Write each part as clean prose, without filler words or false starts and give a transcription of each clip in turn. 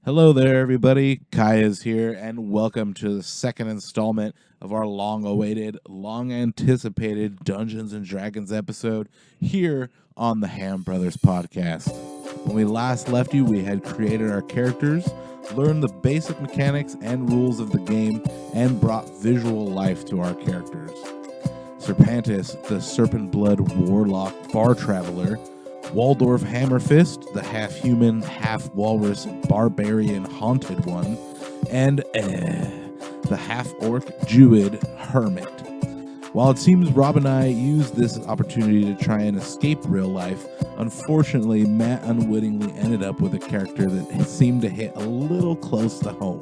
Hello there, everybody. Kaya's here, and welcome to the second installment of our long-awaited, long-anticipated Dungeons and Dragons episode here on the Ham Brothers podcast. When we last left you, we had created our characters, learned the basic mechanics and rules of the game, and brought visual life to our characters. Serpantus, the Serpent Blood Warlock Far Traveler, Waldorf Hammerfist, the half-human, half-walrus barbarian haunted one, and the half-orc druid hermit. While it seems Rob and I used this opportunity to try and escape real life, unfortunately, Matt unwittingly ended up with a character that seemed to hit a little close to home.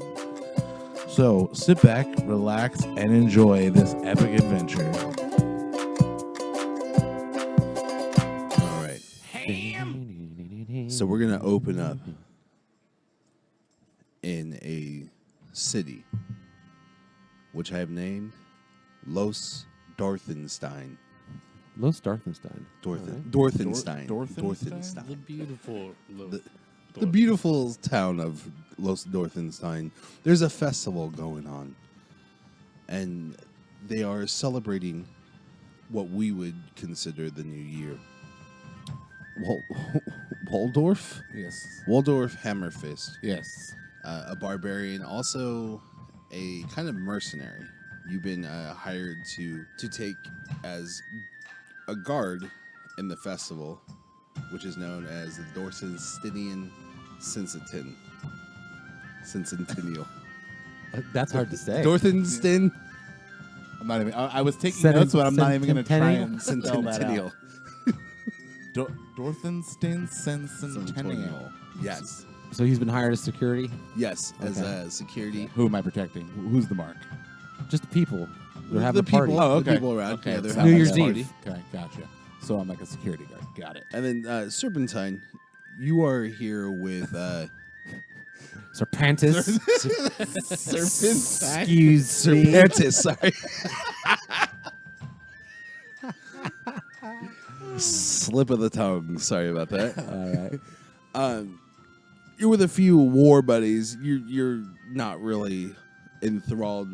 So sit back, relax, and enjoy this epic adventure. So we're going to open up in a city, which I have named Los Dorthenstein. Los Dorthenstein. Dorthenstein. Dorthenstein? The beautiful The beautiful town of Los Dorthenstein. There's a festival going on, and they are celebrating what we would consider the new year. Waldorf? Yes. Waldorf Hammerfist. Yes. A barbarian, also a kind of mercenary. You've been hired to take as a guard in the festival, which is known as the Dorthensteinian Centennial. That's hard to say. Dorthenstein I'm not even. I was taking notes, but I'm not even going to try and spell that Centennial. out. Dorthenstein Centennial. Yes. So he's been hired as security? Yes, as Okay. security. Who am I protecting? Who's the mark? Just people. They're having The a party. people. Oh, The okay. people around. Okay, Yeah, it's they're not New having Year's a Eve. party. Okay, gotcha. So I'm like a security guard. Got it. And then Serpentine, you are here with Serpantus. Serpentine. Excuse me. Serpantus. Sorry. Slip of the tongue. Sorry about that. All right. You're with a few war buddies. You're not really enthralled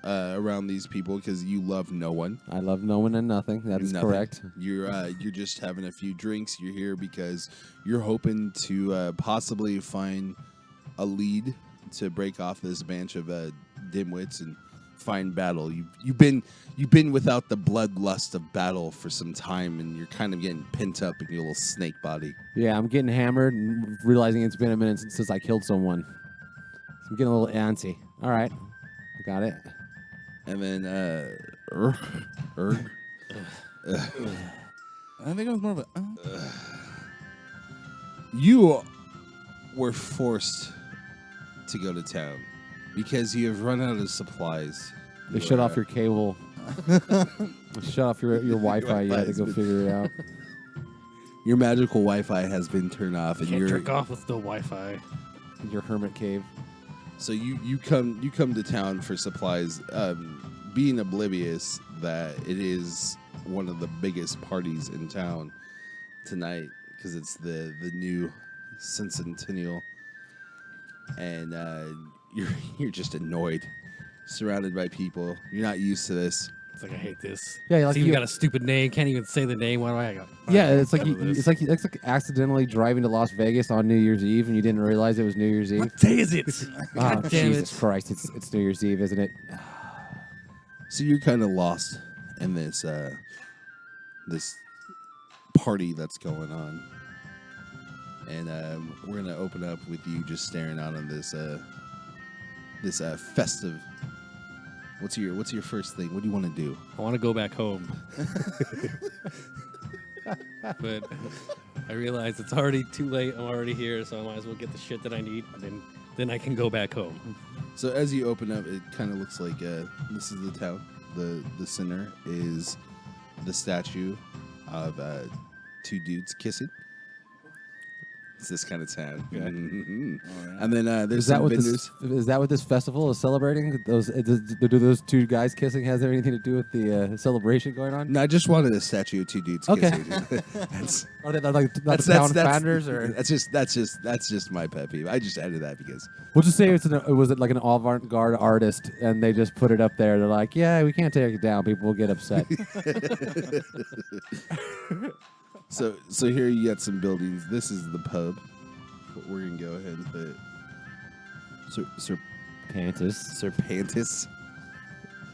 around these people because you love no one. I love no one and nothing. That is Nothing. correct. You're just having a few drinks. You're here because you're hoping to possibly find a lead to break off this bunch of dimwits and find battle. You've been without the bloodlust of battle for some time, and you're kind of getting pent up in your little snake body. Yeah, I'm getting hammered and realizing it's been a minute since I killed someone. So I'm getting a little antsy. All right. I got it. And then I think it was more of a. you were forced to go to town because you have run out of supplies. They shut off your cable. Shut off your Wi-Fi. You had to go figure it out. Your magical Wi-Fi has been turned off, and Can't you're jerk off with no Wi-Fi. Your hermit cave. so you come to town for supplies, being oblivious that it is one of the biggest parties in town tonight because it's the new centennial, and you're just annoyed, surrounded by people. You're not used to this. It's like I hate this. Yeah, like It's even you- got a stupid name. Can't even say the name. Why do I got? Yeah, it's like this. it's like accidentally driving to Las Vegas on New Year's Eve and you didn't realize it was New Year's Eve. What day is it? Oh, God damn Jesus it! Christ! It's New Year's Eve, isn't it? So you're kind of lost in this this party that's going on, and we're gonna open up with you just staring out on this festive. What's your first thing? What do you want to do? I want to go back home, but I realize it's already too late. I'm already here, so I might as well get the shit that I need, and then I can go back home. So as you open up, it kind of looks like this is the town. The center is the statue of two dudes kissing. It's this kind of town. Okay. Mhm. All right. And then there's Is that some what vendors. is that what this festival is celebrating? Do those two guys kissing has there anything to do with the celebration going on? No, I just wanted a statue of two dudes Okay. kissing. That's Are they like not the town founders or? that's just my pet peeve. I just added that because We'll just say it was like an avant-garde artist, and they just put it up there. They're like, yeah, we can't take it down. People will get upset. so here you got some buildings. This is the pub. But we're gonna go ahead and put Pantis. Serpantus.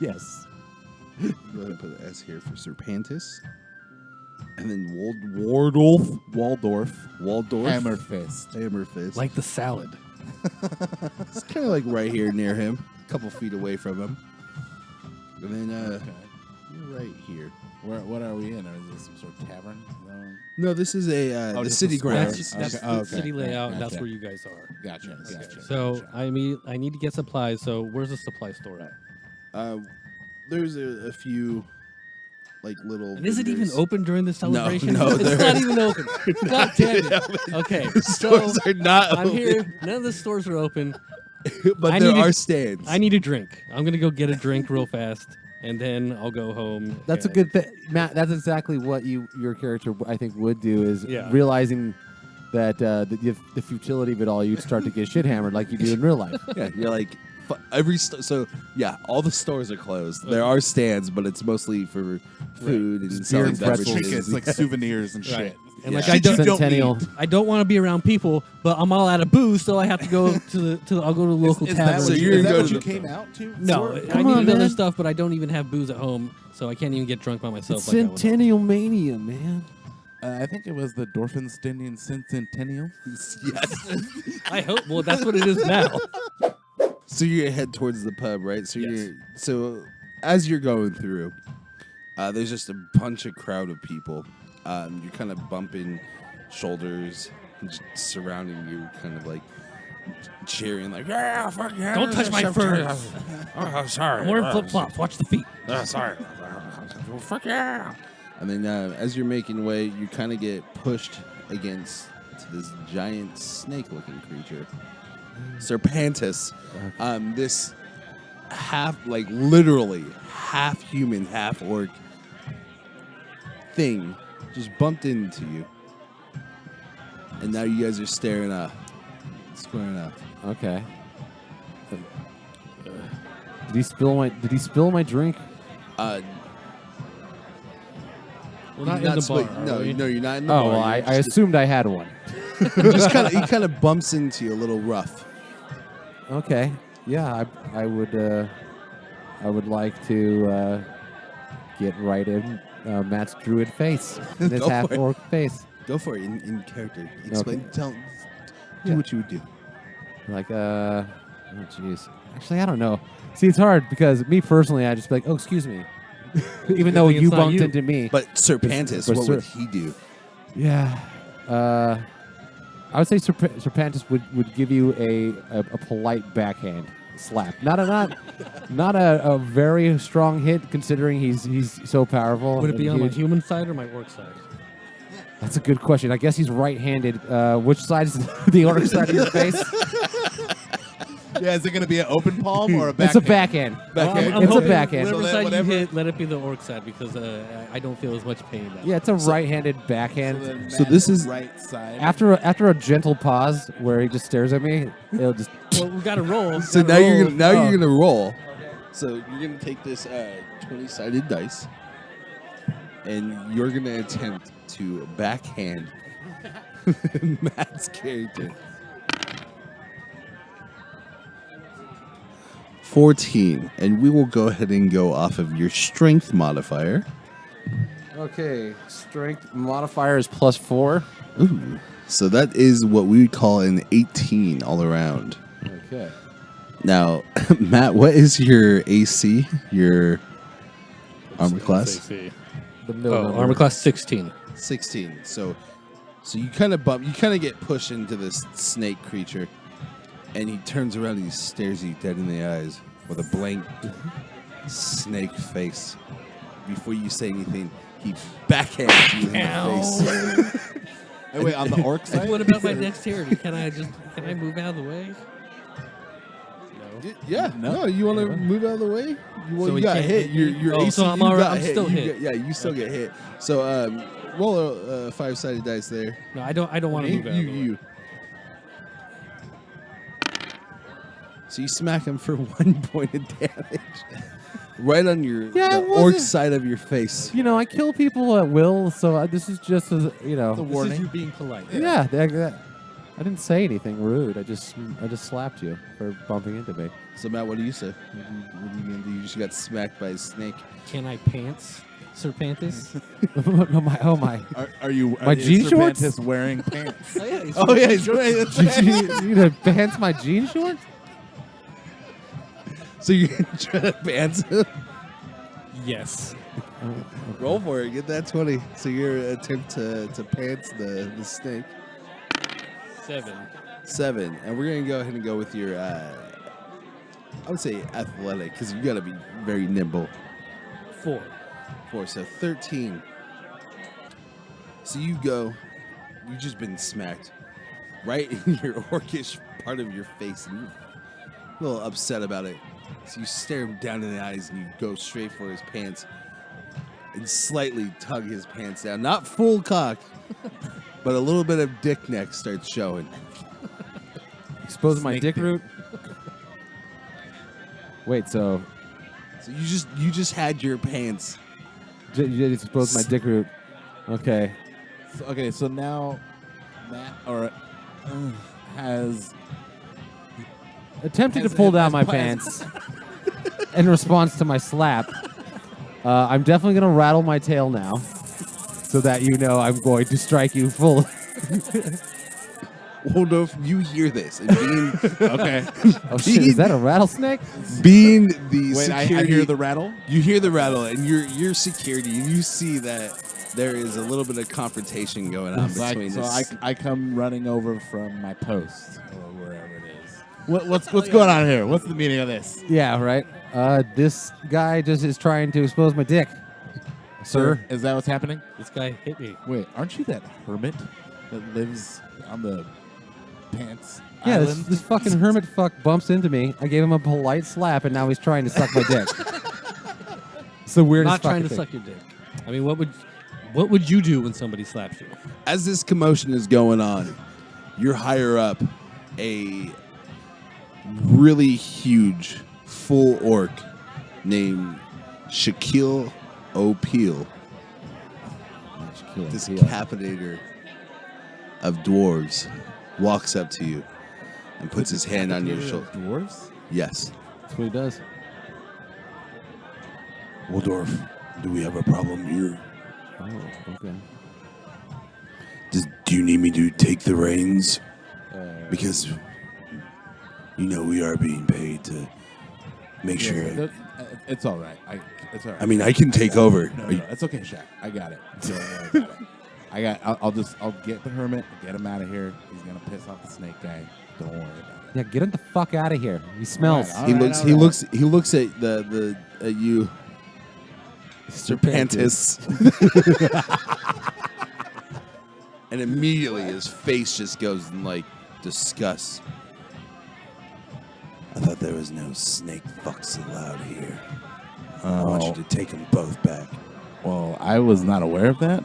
Yes. Go ahead and put an S here for Serpantus. And then Waldorf. Hammerfist. Hammerfist. Like the salad. It's kind of like right here near him, a couple feet away from him. And then Okay. you're right here. What are we in? Or is this some sort of tavern? No, this is a the just city a square. grounds. That's Okay. the Okay. city layout. Gotcha. That's where you guys are. Gotcha. Okay. Gotcha. So gotcha. I need to get supplies. So where's the supply store at? There's a few like little. And is it even vendors. open during the celebration? no, it's they're- not even open. God damn it. Okay, The so stores are not I'm open, here. None of the stores are open. but I there need are to- stands. I need a drink. I'm gonna go get a drink real fast, and then I'll go home. That's a good thing, Matt. That's exactly what your character I think would do is Yeah. realizing that the futility of it all. You'd start to get shit hammered like you do in real life. Yeah, you're like so yeah, all the stores are closed. There are stands, but it's mostly for food and beer selling and pretzels. beverages. Trinkets, like souvenirs and Right. shit. And Yeah. like I don't, Centennial. I don't want to be around people, but I'm all out of booze, so I have to go to I'll go to the local Is that tavern. So what you're you, is gonna that go what to you the- came out to? No, I Come need on, other man. stuff, but I don't even have booze at home, so I can't even get drunk by myself. Like I would. Centennial mania, man. I think it was the Dorthenstein Centennial. Yes. I hope. Well, that's what it is now. So you're gonna head towards the pub, right? So Yes. so as you're going through, there's just a bunch of crowd of people. You're kind of bumping shoulders, just surrounding you, kind of like cheering, like yeah, fuck yeah! Don't touch my furs. Oh, sorry. I'm wearing flip flops. Watch the feet. Sorry. Fuck yeah! And then as you're making way, you kind of get pushed against to this giant snake-looking creature, Serpantus. This literally half human, half orc thing just bumped into you, and now you guys are squaring up. Okay. Did he spill my drink? We're not in the bar. split- are no, we? no, you're not in the Oh bar. well, I assumed I had one. He kind of bumps into you a little rough. Okay. Yeah, I would like to get right in Matt's druid face, in his Go for half it. orc face. Go for it in character. Explain. Okay. Do Yeah. what you would do. Like, oh jeez. Actually, I don't know. See, it's hard because me personally, I just be like, oh, excuse me, even though thing it's you not bumped you. into me. But Serpantus, But what would he do? Yeah. I would say Serpantus would give you a polite backhand slap. Not a very strong hit considering he's so powerful. Would it be and on my huge. human side or my orc side? That's a good question. I guess he's right-handed. Which side is the orc side of your face? Yeah, is it going to be an open palm or a It's a backhand. Backhand? I'm It's a hoping backhand. Whatever So that side whatever- you hit, let it be the orc side because I don't feel as much pain. Yeah, it's a right-handed backhand. So this is- right side. After a gentle pause where he just stares at me, it'll just. Well, we got to roll. So Gotta now you're roll. gonna you're gonna roll. So you're gonna take this 20-sided dice, and you're gonna attempt to backhand Matt's character. 14, and we will go ahead and go off of your strength modifier. Okay, strength modifier is +4. Ooh. So that is what we would call an 18 all around. Okay. Now, Matt, what is your AC? Your armor class? The middle number. Armor class 16. 16. So you kind of get pushed into this snake creature, and he turns around and he stares you dead in the eyes with a blank snake face. Before you say anything, he backhands you in the face. Hey, wait, on the orc side? What about my dexterity? Can I move out of the way? No. Yeah, no. You want to move out of the way? So You he got can't hit. hit me? Your Oh, AC, so I'm you alright- got I'm hit. still You hit. you still get hit. So roll a 5-sided dice there. No, I don't want to move out of the way. You. So you smack him for 1 point of damage, right on Yeah, the it orc wasn't- side of your face. You know, I kill people at will, so this is just as The This warning. is you being polite. Yeah, I didn't say anything rude. I just slapped you for bumping into me. So Matt, what do you say? What are you gonna do? You just got smacked by a snake. Can I pants, Serpantus? No, my. Are you My is jean shorts? Serpantus wearing pants? Oh yeah. Oh yeah, he's wearing You gonna pants my jean shorts? So you're gonna try to pants him? Yes. Roll for it. Get that 20. So your attempt to pants the snake. 7. And we're gonna go ahead and go with your I would say athletic, because you gotta be very nimble. 4. 4, so 13. So you've just been smacked right in your orcish part of your face, and you're a little upset about it. So you stare him down in the eyes and you go straight for his pants and slightly tug his pants down. Not full cock, but a little bit of dick neck starts showing. Expose my Snake dick dick. root. Wait, so So you just had your pants. you did expose my dick root? Okay. So now Matt has Attempted to As- pull down as- my as- pants in response to my slap. I'm definitely going to rattle my tail now so that you know I'm going to strike you full. Waldorf, you hear this. And okay. Oh, shit. Is that a rattlesnake? being the Wait, I security, hear the rattle. you hear the rattle, and you're security, and you see that there is a little bit of confrontation going on So, between this. I come running over from my post or wherever it is. What's going on here? What's the meaning of this? Yeah, right. This guy just is trying to expose my dick. Sir? Is that what's happening? This guy hit me. Wait, aren't you that hermit that lives on the pants Yeah, island? this fucking hermit fuck bumps into me. I gave him a polite slap, and now he's trying to suck my dick. It's the weirdest Not trying to fucking suck your dick. I mean, what would you do when somebody slaps you? As this commotion is going on, you're higher up. A really huge full orc named Shaquille O'Peel, thing. this capitator of dwarves, walks up to you and puts his hand on your shoulder. Dwarves? Yes. That's what he does. Waldorf, do we have a problem here? Oh, okay. Do you need me to take the reins? Because, we are being paid to make sure. It's all right. It's all right. I mean, I can take over. No, Are you- it's okay, Shaq. I got it. Don't worry about it. I'll get the hermit, get him out of here. He's gonna piss off the snake guy. Don't worry about it. Yeah, get him the fuck out of here. He smells. All He right, looks. all He right. looks. He looks at at you, Serpantus, and immediately his face just goes in like disgust. I thought there was no snake fucks allowed here. I want you to take them both back. Well, I was not aware of that.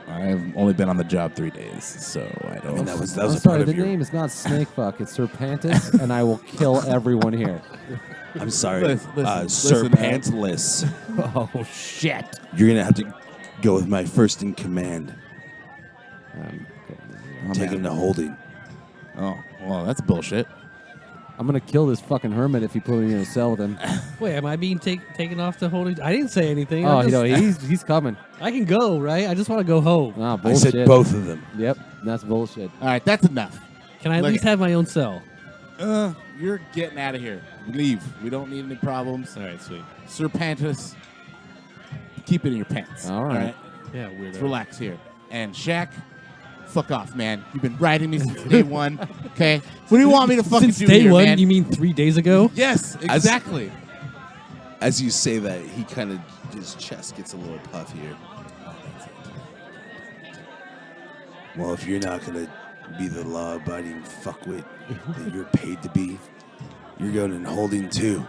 I've only been on the job 3 days, so I don't. I mean, that was I'm a sorry, part of the your. name is not Snake Fuck. It's Serpantus, and I will kill everyone here. I'm sorry, listen, Serpantless. Oh, shit. You're gonna have to go with my first in command. Take him to holding. Oh, well, that's bullshit. I'm going to kill this fucking hermit if you put me in a cell with him. Wait, am I being taken off to holding? I didn't say anything. Oh, I'm just- he's coming. I can go, right? I just want to go home. Ah, I bullshit. said both of them. Yep, that's bullshit. All right, that's enough. Can I at Look least at- have my own cell? You're getting out of here. Leave. We don't need any problems. All right, sweet. Serpantus, keep it in your pants. All right. Yeah, Let's weirdo. relax here. And Shaq, fuck off, man. You've been riding me since day one. Okay? What do you want me to fucking Since do day here, one, man? you mean 3 days ago? Yes, exactly. As you say that, he kind of his chest gets a little puffy here. Well, if you're not going to be the law-abiding fuckwit that you're paid to be, you're going in holding too.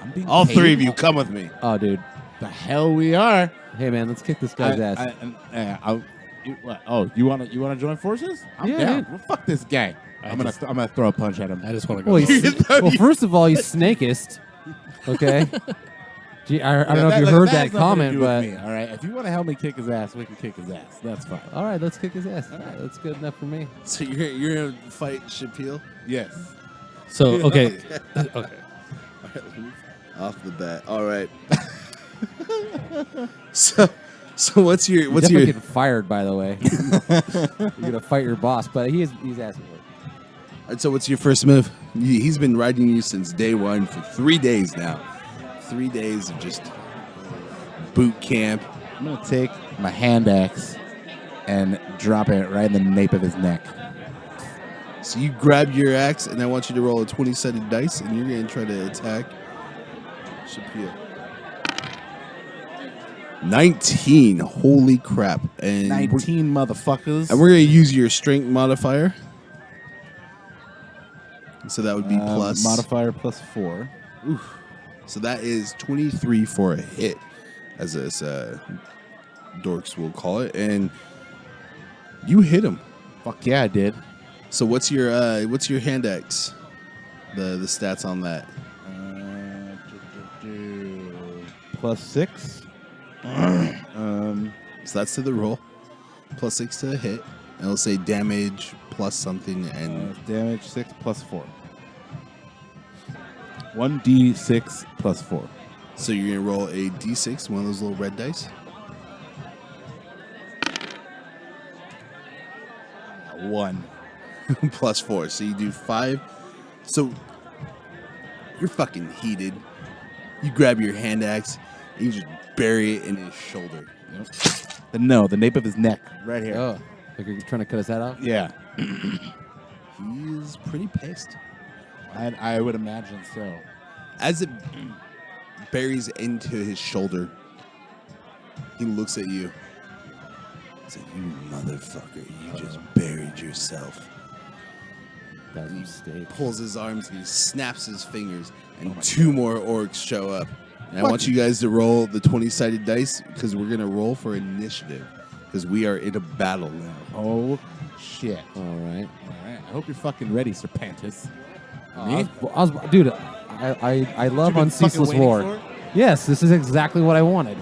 I'm being All paid? three of you, come with me. Oh, dude. The hell we are. Hey, man, let's kick this guy's ass. You want to join forces? I'm Yeah, down. dude. Well, fuck this guy. I'm gonna throw a punch at him. I just want to go. Well, home. well, first of all, he's snakist. Okay. Gee, I don't know if you heard that comment, but me, all right. If you want to help me kick his ass, we can kick his ass. That's fine. all right, let's kick his ass. All right, that's good enough for me. So you're going to fight Shapiel? Yes. So okay, okay. All right, let me off the bat. All right. so what's You're your definitely getting fired, by the way. You're gonna fight your boss, but he's asking for it. All right, so what's your first move? He's been riding you since day one for 3 days now. 3 days of just boot camp. I'm gonna take my hand axe and drop it right in the nape of his neck. So you grab your axe, and I want you to roll a 20-sided dice, and you're going to try to attack Shapiel. 19. Holy crap. And 19 motherfuckers. And we're going to use your strength modifier. So that would be plus. Modifier plus 4. So that is 23 for a hit, as us dorks will call it. And you hit him. Fuck yeah, I did. So what's your hand axe? The stats on that. Plus 6. So that's to the roll. Plus 6 to a hit. And it'll say damage plus something and Damage 6 plus 4. 1d6 plus 4. so you're gonna roll a d6, one of those little red dice. 1. Plus 4. So you do 5. So you're fucking heated. You grab your hand axe and you just bury it in his shoulder. The nape of his neck, right here. Oh, like you're trying to cut his head off? Yeah. He is pretty pissed. I would imagine so. As it buries into his shoulder, he looks at you. He's like, "You motherfucker, you just buried yourself." That was a mistake. Pulls his arms and he snaps his fingers, and 2 more orcs show up. And I want you guys to roll the 20-sided dice because we're going to roll for initiative because we are in a battle now. Oh, shit. All right. All right. I hope you're fucking ready, Serpantus. Dude, I love been on fucking Ceaseless waiting War. for? Yes, this is exactly what I wanted.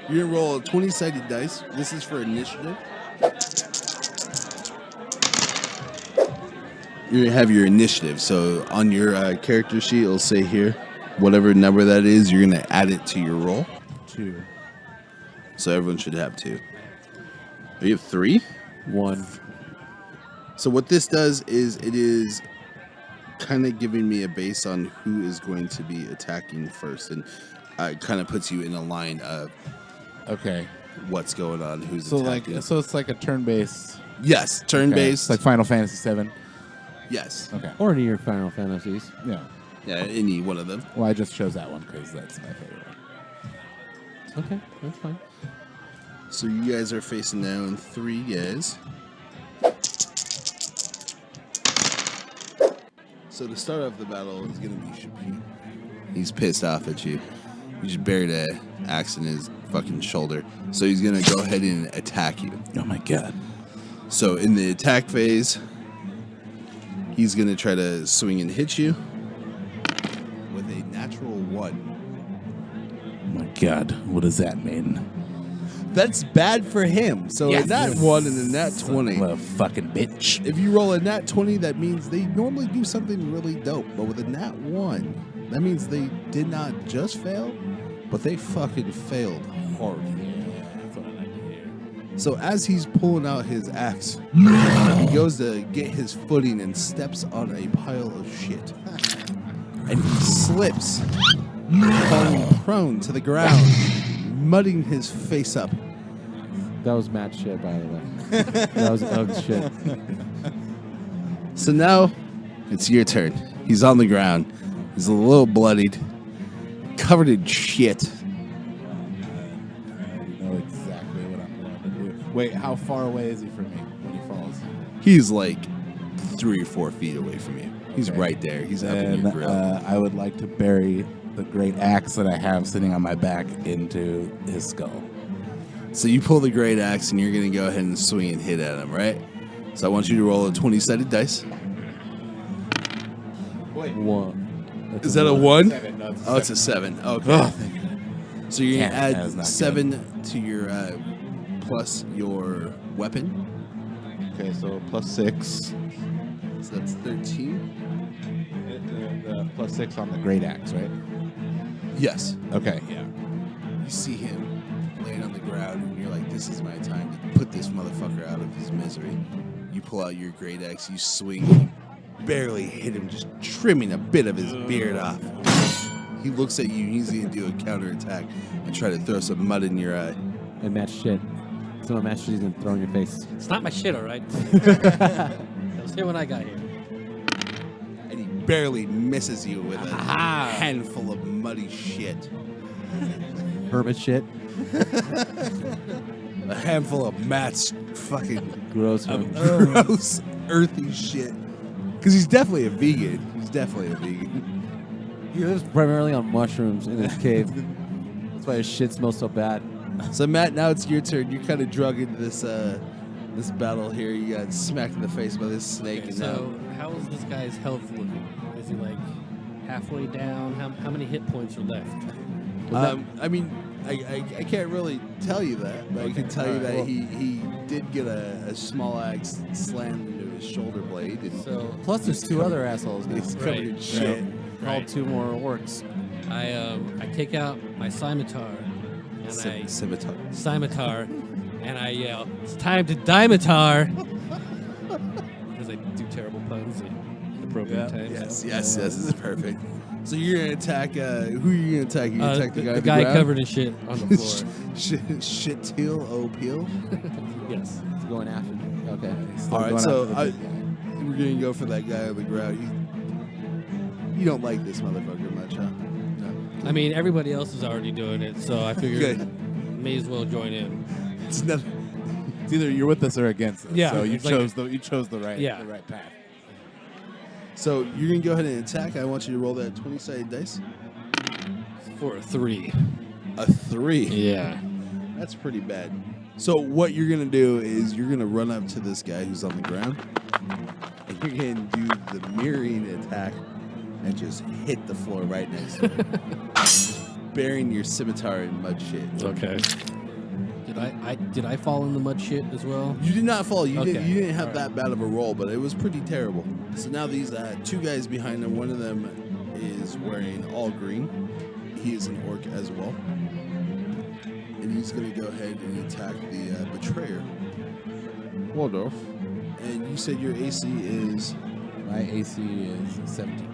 You're going to roll a 20-sided dice. This is for initiative. You're going to have your initiative. So on your character sheet, it'll say here, whatever number that is, you're going to add it to your roll. 2. So everyone should have 2. You have 3? 1. So what this does is it is kind of giving me a base on who is going to be attacking first. And it kind of puts you in a line of Okay. what's going on, who's So attacking. so it's like a turn-based. Yes, turn-based. It's like Final Fantasy 7. Yes. Okay. Or any of your Final Fantasies. Yeah. Yeah, any one of them. Well, I just chose that one because that's my favorite one. Okay, that's fine. So you guys are facing down 3 guys. So to start off the battle is going to be Shapiel. He's pissed off at you. You just buried an axe in his fucking shoulder. So he's going to go ahead and attack you. Oh my god. So in the attack phase, he's going to try to swing and hit you with a natural 1. Oh my god. What does that mean? That's bad for him. So Yes. a nat 1 and a nat 20. What a fucking bitch. If you roll a nat 20, that means they normally do something really dope. But with a nat 1, that means they did not just fail, but they fucking failed hard. That's what I like to hear. So as he's pulling out his axe, he goes to get his footing and steps on a pile of shit. And he slips, falling prone to the ground, mudding his face up. That was Matt's shit, by the way. That was Ug's shit. So now it's your turn. He's on the ground. He's a little bloodied, covered in shit. I already know exactly what I'm going to do. Wait, how far away is he from me when he falls? He's like 3 or 4 feet away from you. He's Okay. right there. He's up in Then your grill. I would like to bury the great axe that I have sitting on my back into his skull. So you pull the great axe and you're going to go ahead and swing and hit at him, right? So I want you to roll a 20-sided dice. Wait. One. That's Is that a 1? Seven, no, Oh, it's a 7. Okay. Oh, thank God. So you're going to Damn, that is add not 7 to your plus your weapon. Okay, so plus 6. So that's 13. The plus 6 on the great axe, right? Yes. Okay, yeah. You see him laying on the ground, and you're like, this is my time to put this motherfucker out of his misery. You pull out your great axe, you swing, you barely hit him, just trimming a bit of his beard off. He looks at you, and he's going to do a counterattack and try to throw some mud in your eye. And match shit. Some match shit he's gonna throw in your face. It's not my shit, all right? That was here when I got here. And he barely misses you with a handful of muddy shit. Hermit shit. A handful of Matt's fucking Gross. hermit. gross, earthy shit. Because he's definitely a vegan. He's definitely a vegan. He lives primarily on mushrooms in his cave. That's why his shit smells so bad. So Matt, now it's your turn. You're kind of drug into this this battle here. You got smacked in the face by this snake. Okay, and so how is this guy's health looking? Is he like halfway down? How many hit points are left? I mean, I can't really tell you that, but I can tell you that he did get a small axe slammed into his shoulder blade, and So Plus, there's 2 other assholes now. he's covered in shit. Called 2 more orcs. I take out my scimitar and Scimitar. and I yell, "It's time to dimitar!" Because I do terrible puns at appropriate times. Yes, this is perfect. So you're gonna attack. Who are you gonna attack? You gonna attack the guy. the on guy ground? covered in shit on the floor. Shit teal, peel. Yes. He's going after. Okay. All right, going so after the big guy. we're gonna go for that guy on the ground. You don't like this motherfucker much, huh? No. I mean, everybody else is already doing it, so I figured Good. may as well join in. It's not. It's either you're with us or against us. Yeah, So you it's like- chose the right Yeah. the right path. So you're gonna go ahead and attack. I want you to roll that 20-sided dice. For a 3. A 3. Yeah. That's pretty bad. So what you're gonna do is you're gonna run up to this guy who's on the ground, and you're gonna do the mirroring attack and just hit the floor right next to him, burying your scimitar in mud shit. Okay. Did I fall in the mud shit as well? You did not fall. You Okay. didn't have All that bad of a roll, but it was pretty terrible. So now these 2 guys behind him. One of them is wearing all green. He is an orc as well, and he's going to go ahead and attack the betrayer, Waldorf. And you said your AC is My AC is 17.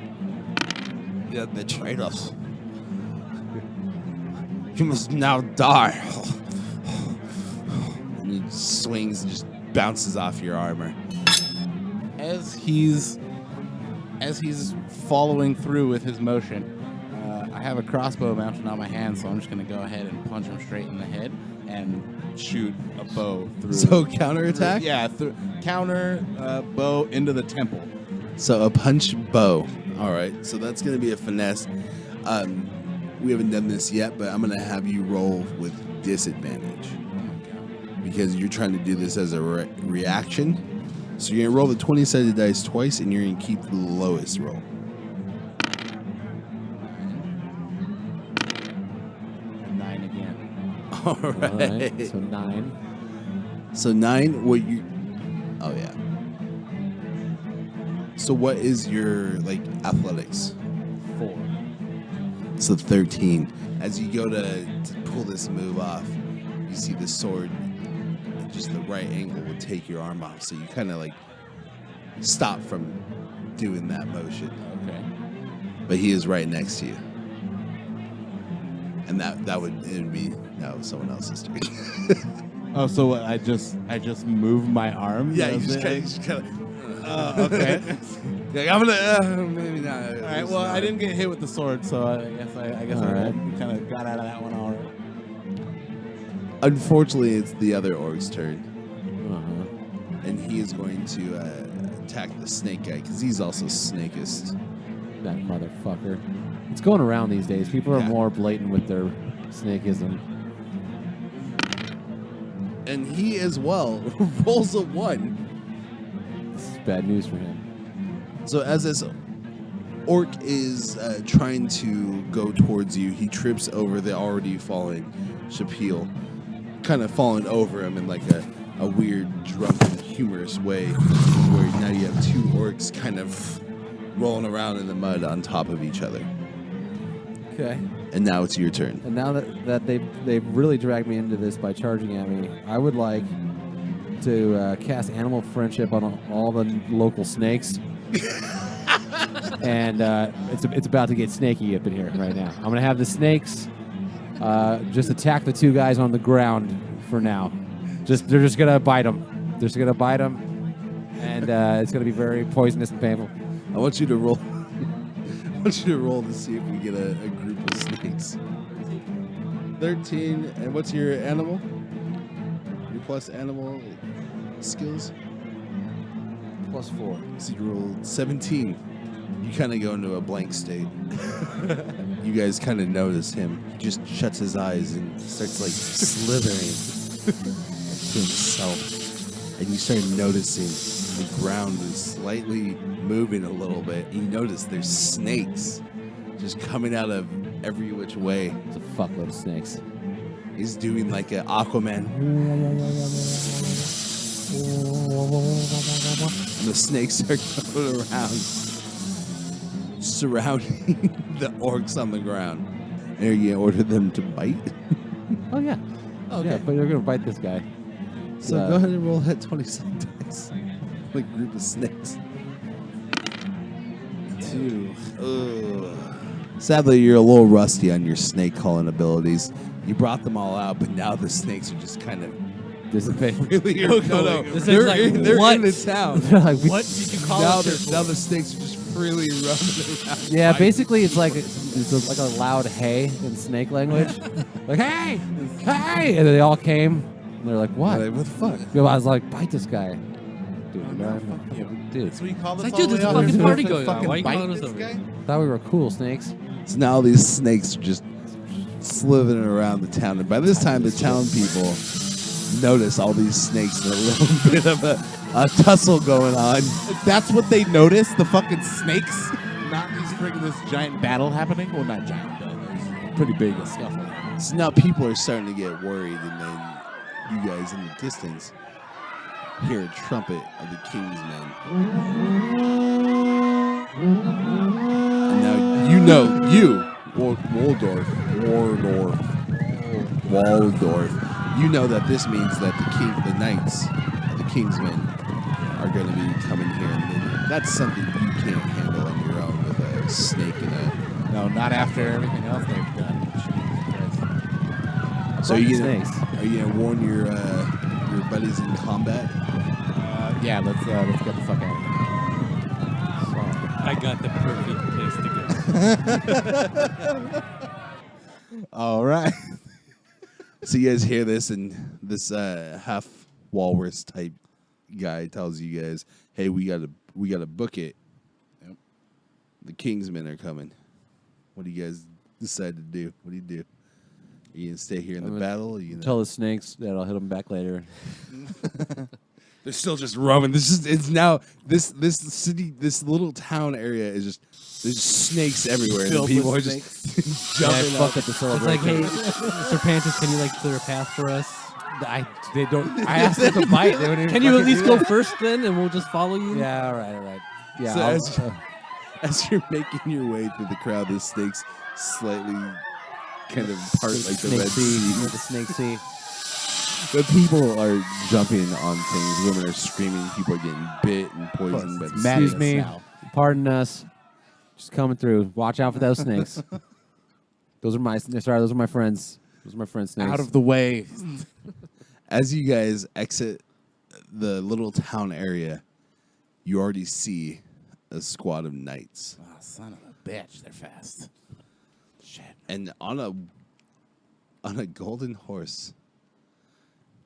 you have betrayed us. You must now die. And he swings and just bounces off your armor. As he's following through with his motion, I have a crossbow mounted on my hand, so I'm just going to go ahead and punch him straight in the head and shoot a bow through. So counterattack? Yeah, counter bow into the temple. So a punch bow. All right. So that's going to be a finesse. We haven't done this yet, but I'm going to have you roll with disadvantage because you're trying to do this as a reaction. So you're going to roll the 20-sided dice twice, and you're going to keep the lowest roll. And 9 again. All All right. right. So 9. So 9. What you? Oh yeah. So what is your athletics? 4. So 13. As you go to pull this move off, you see the sword at just the right angle would take your arm off. So you kind of stop from doing that motion. Okay. But he is right next to you. And that would be someone else's turn. Oh, so what, I just move my arm? Yeah, you That's just it? kind of Okay. I'm gonna maybe not. All right. Well, I didn't get hit with the sword, so I guess All I right. kind of got out of that one all right. Unfortunately, it's the other orc's turn. and he is going to attack the snake guy because he's also snakist. That motherfucker. It's going around these days. People are Yeah. more blatant with their snakeism. And he as well rolls a 1. This is bad news for him. So as this orc is trying to go towards you, he trips over the already falling Shapil, kind of falling over him in like a weird, drunken, humorous way, where now you have 2 orcs kind of rolling around in the mud on top of each other. Okay. And now it's your turn. And now that they've really dragged me into this by charging at me, I would like to cast Animal Friendship on all the local snakes. And it's about to get snaky up in here right now. I'm gonna have the snakes just attack the 2 guys on the ground for now. They're just gonna bite them. They're just gonna bite them, and it's gonna be very poisonous and painful. I want you to roll. I want you to roll to see if we get a group of snakes. 13. And what's your animal? Your plus animal skills? +4. So you rolled 17. You kind of go into a blank state. You guys kind of notice him. He just shuts his eyes and starts like slithering to himself. And you start noticing the ground is slightly moving a little bit. You notice there's snakes just coming out of every which way. It's a fuckload of snakes. He's doing like an Aquaman. And the snakes are going around, surrounding the orcs on the ground. And are you gonna order them to bite? Oh yeah. Okay. Yeah, but they're gonna bite this guy. So go ahead and roll hit 27 dice. Like group of snakes. 2. Ugh. Sadly, you're a little rusty on your snake calling abilities. You brought them all out, but now the snakes are just kind of Dissipate. really. No. This is They're, like, they're what? in the town. They're like, What did you call Now us the, here now for? the snakes are just freely roaming around. Yeah, fighting. basically it's like like a loud hey in snake language. Like hey, hey, and then they all came. And they're like, what? Like, what the fuck? I was like, bite this guy, dude. Dude, That's what you call this. Like, all dude, the there's way a up? fucking You're party gonna going on. fucking Why you bite calling us this over guy? here? thought we were cool snakes. So now these snakes are just slithering around the town, and by this time, the town people notice all these snakes and a little bit of a tussle going on. That's what they noticed. The fucking snakes, not these friggin' this giant battle happening. Well, not giant, but there's pretty big a scuffle. So now people are starting to get worried, and then you guys in the distance hear a trumpet of the king's men. And now Waldorf, you know that this means that the knights, the king's men, are going to be coming here. And that's something you can't handle on your own with a snake and a... No, not after everything else they've done. So are you snakes. gonna warn your buddies in combat? Yeah, let's get the fuck out of here. I got the perfect place to go. All right. So you guys hear this, and this half walrus type guy tells you guys, "Hey, we gotta book it. Yep. The Kingsmen are coming. What do you guys decide to do? What do you do? Are you gonna stay here in the battle? Or you gonna... Tell the snakes that I'll hit them back later. They're still just roaming. It's now this city, this little town area is just there's snakes everywhere. And the Filled people are with just Yeah, I jumping fucked up. up the It's like, celebration. hey, Serpantus, can you like clear a path for us? I asked them to bite. They wouldn't even Can you at fucking least do go that. first then, and we'll just follow you? Yeah, all right. Yeah, So I'll- as you're making your way through the crowd, the snakes slightly kind of part like the snake Red sea. Sea. The snake sea. The people are jumping on things. Women are screaming. People are getting bit and poisoned. But Excuse me. Pardon us. Just coming through. Watch out for those snakes. Those are my friends. Those are my friends' snakes. Out of the way. as you guys exit the little town area, you already see a squad of knights. Oh, son of a bitch. They're fast. Shit. And on a golden horse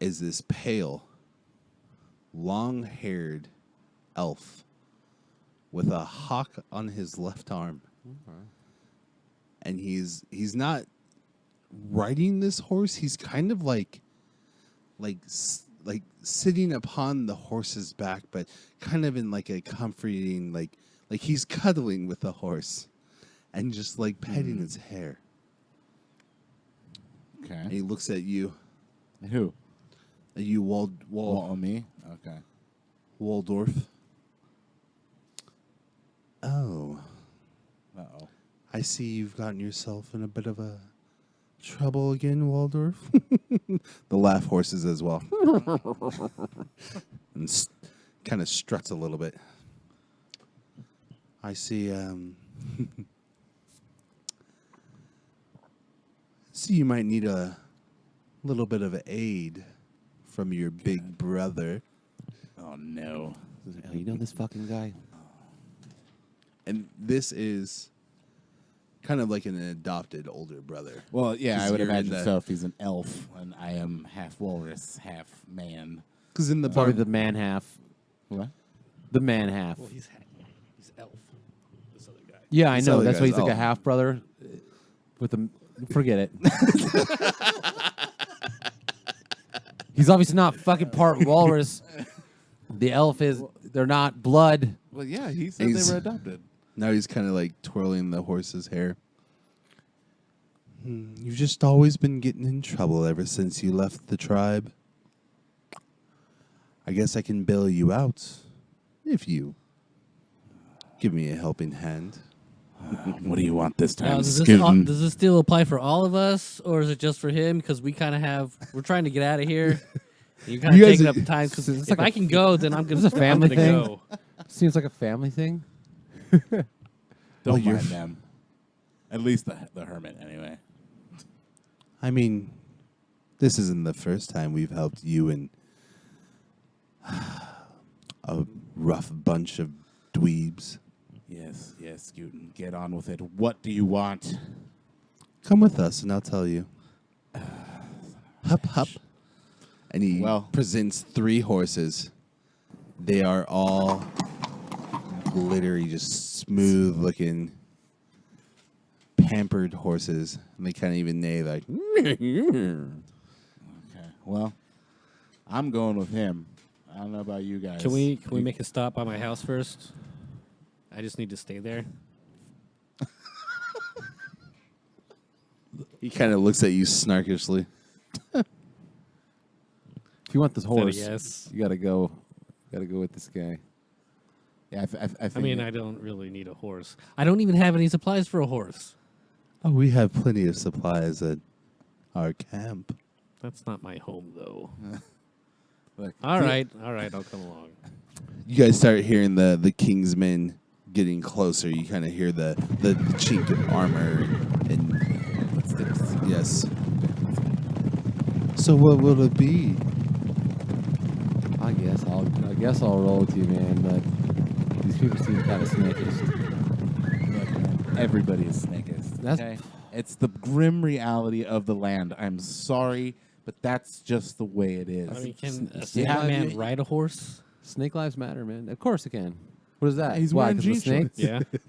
is this pale, long-haired elf with a hawk on his left arm. And he's not riding this horse. He's kind of like sitting upon the horse's back, but kind of in like a comforting, like he's cuddling with the horse and just like petting its hair. Okay. And he looks at you. Who? At you, Me? Okay. Waldorf. Oh, Uh-oh. I see you've gotten yourself in a bit of a trouble again, Waldorf. The laugh horses as well. And kind of struts a little bit. I see, see you might need a little bit of aid from your big brother. Oh, no. Oh, you know this fucking guy? And this is kind of like an adopted older brother. Well, yeah, 'Cause I would you're in imagine the- so if he's an elf, and I am half walrus, half man. Because in the Probably bar, the man half. What? The man half. Well, he's elf. This other guy. Yeah, I This know. other That's why guy's he's like a elf. half brother. With the forget it. He's obviously not fucking part walrus. The elf is. They're not blood. Well, yeah, he said He's- they were adopted. now he's kind of like twirling the horse's hair. You've just always been getting in trouble ever since you left the tribe. I guess I can bail you out if you give me a helping hand. What do you want this Now, time, does Scootin'? this still apply for all of us, or is it just for him? Because we kind of we're trying to get out of here. You're kind You of guys taking are- up time. Because Is this if like I can go, then I'm gonna. Is this a family I'm gonna thing? Go. Seems like a family thing. Don't Well, you're- mind them. At least the hermit, anyway. I mean, this isn't the first time we've helped you and a rough bunch of dweebs. Yes, Scootin', get on with it. What do you want? Come with us and I'll tell you. Hup, hup. And he Well- presents 3 horses. They are all glittery, just smooth looking, pampered horses. And they kind of even neigh like, Okay, well, I'm going with him. I don't know about you guys. Can we make a stop by my house first? I just need to stay there. he kind of looks at you snarkishly. If you want this horse, yes. you gotta go. Gotta go with this guy. Yeah, I think I mean, I don't really need a horse. I don't even have any supplies for a horse. Oh, we have plenty of supplies at our camp. That's not my home, though. Look, All right, I'll come along. You guys start hearing the king's men getting closer. You kind of hear the chink of armor and yes. So what will it be? I guess I'll roll with you, man. But these people seem kind of snakish. Look, man, everybody is snakish. That's- Okay? It's the grim reality of the land. I'm sorry, but that's just the way it is. I mean, can a Yeah, snake I man mean- ride a horse? Snake lives matter, man. Of course it can. What is that? He's Why? wearing 'Cause I'm a jean snake? shorts.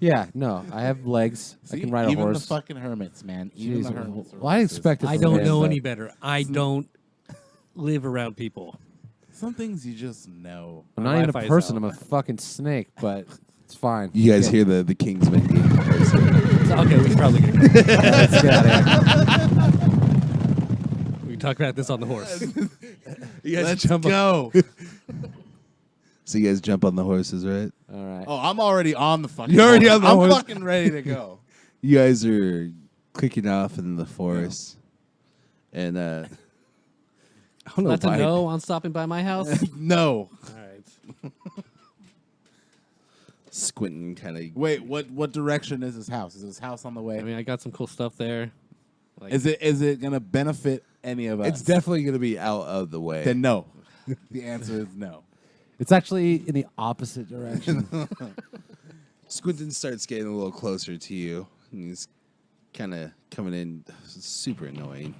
Yeah. Yeah, no. I have legs. I See? can ride a even horse. the fucking hermits, man. Even Jeez, the hermits. are well, I horses. expected I from don't him, know but- any better. I don't live around people. Some things you just know. I'm My not even a Wi-Fi's person. out. I'm a fucking snake, but it's fine. You guys Yeah. hear the king's men getting closer. So, okay, we should probably get Let's get out of here. We can talk about this on the horse. You guys Let's jump go. So you guys jump on the horses, right? All right. Oh, I'm already on the fucking. You're already horse. on the I'm horse. fucking ready to go. You guys are clicking off in the forest, and I don't know That's a why. no on stopping by my house. No. All right. Squinting, kind of. Wait, what direction is his house? Is his house on the way? I mean, I got some cool stuff there. Like, is it gonna benefit any of us? It's definitely going to be out of the way. Then no. The answer is no. It's actually in the opposite direction. Squinting starts getting a little closer to you, and he's kind of coming in super annoying.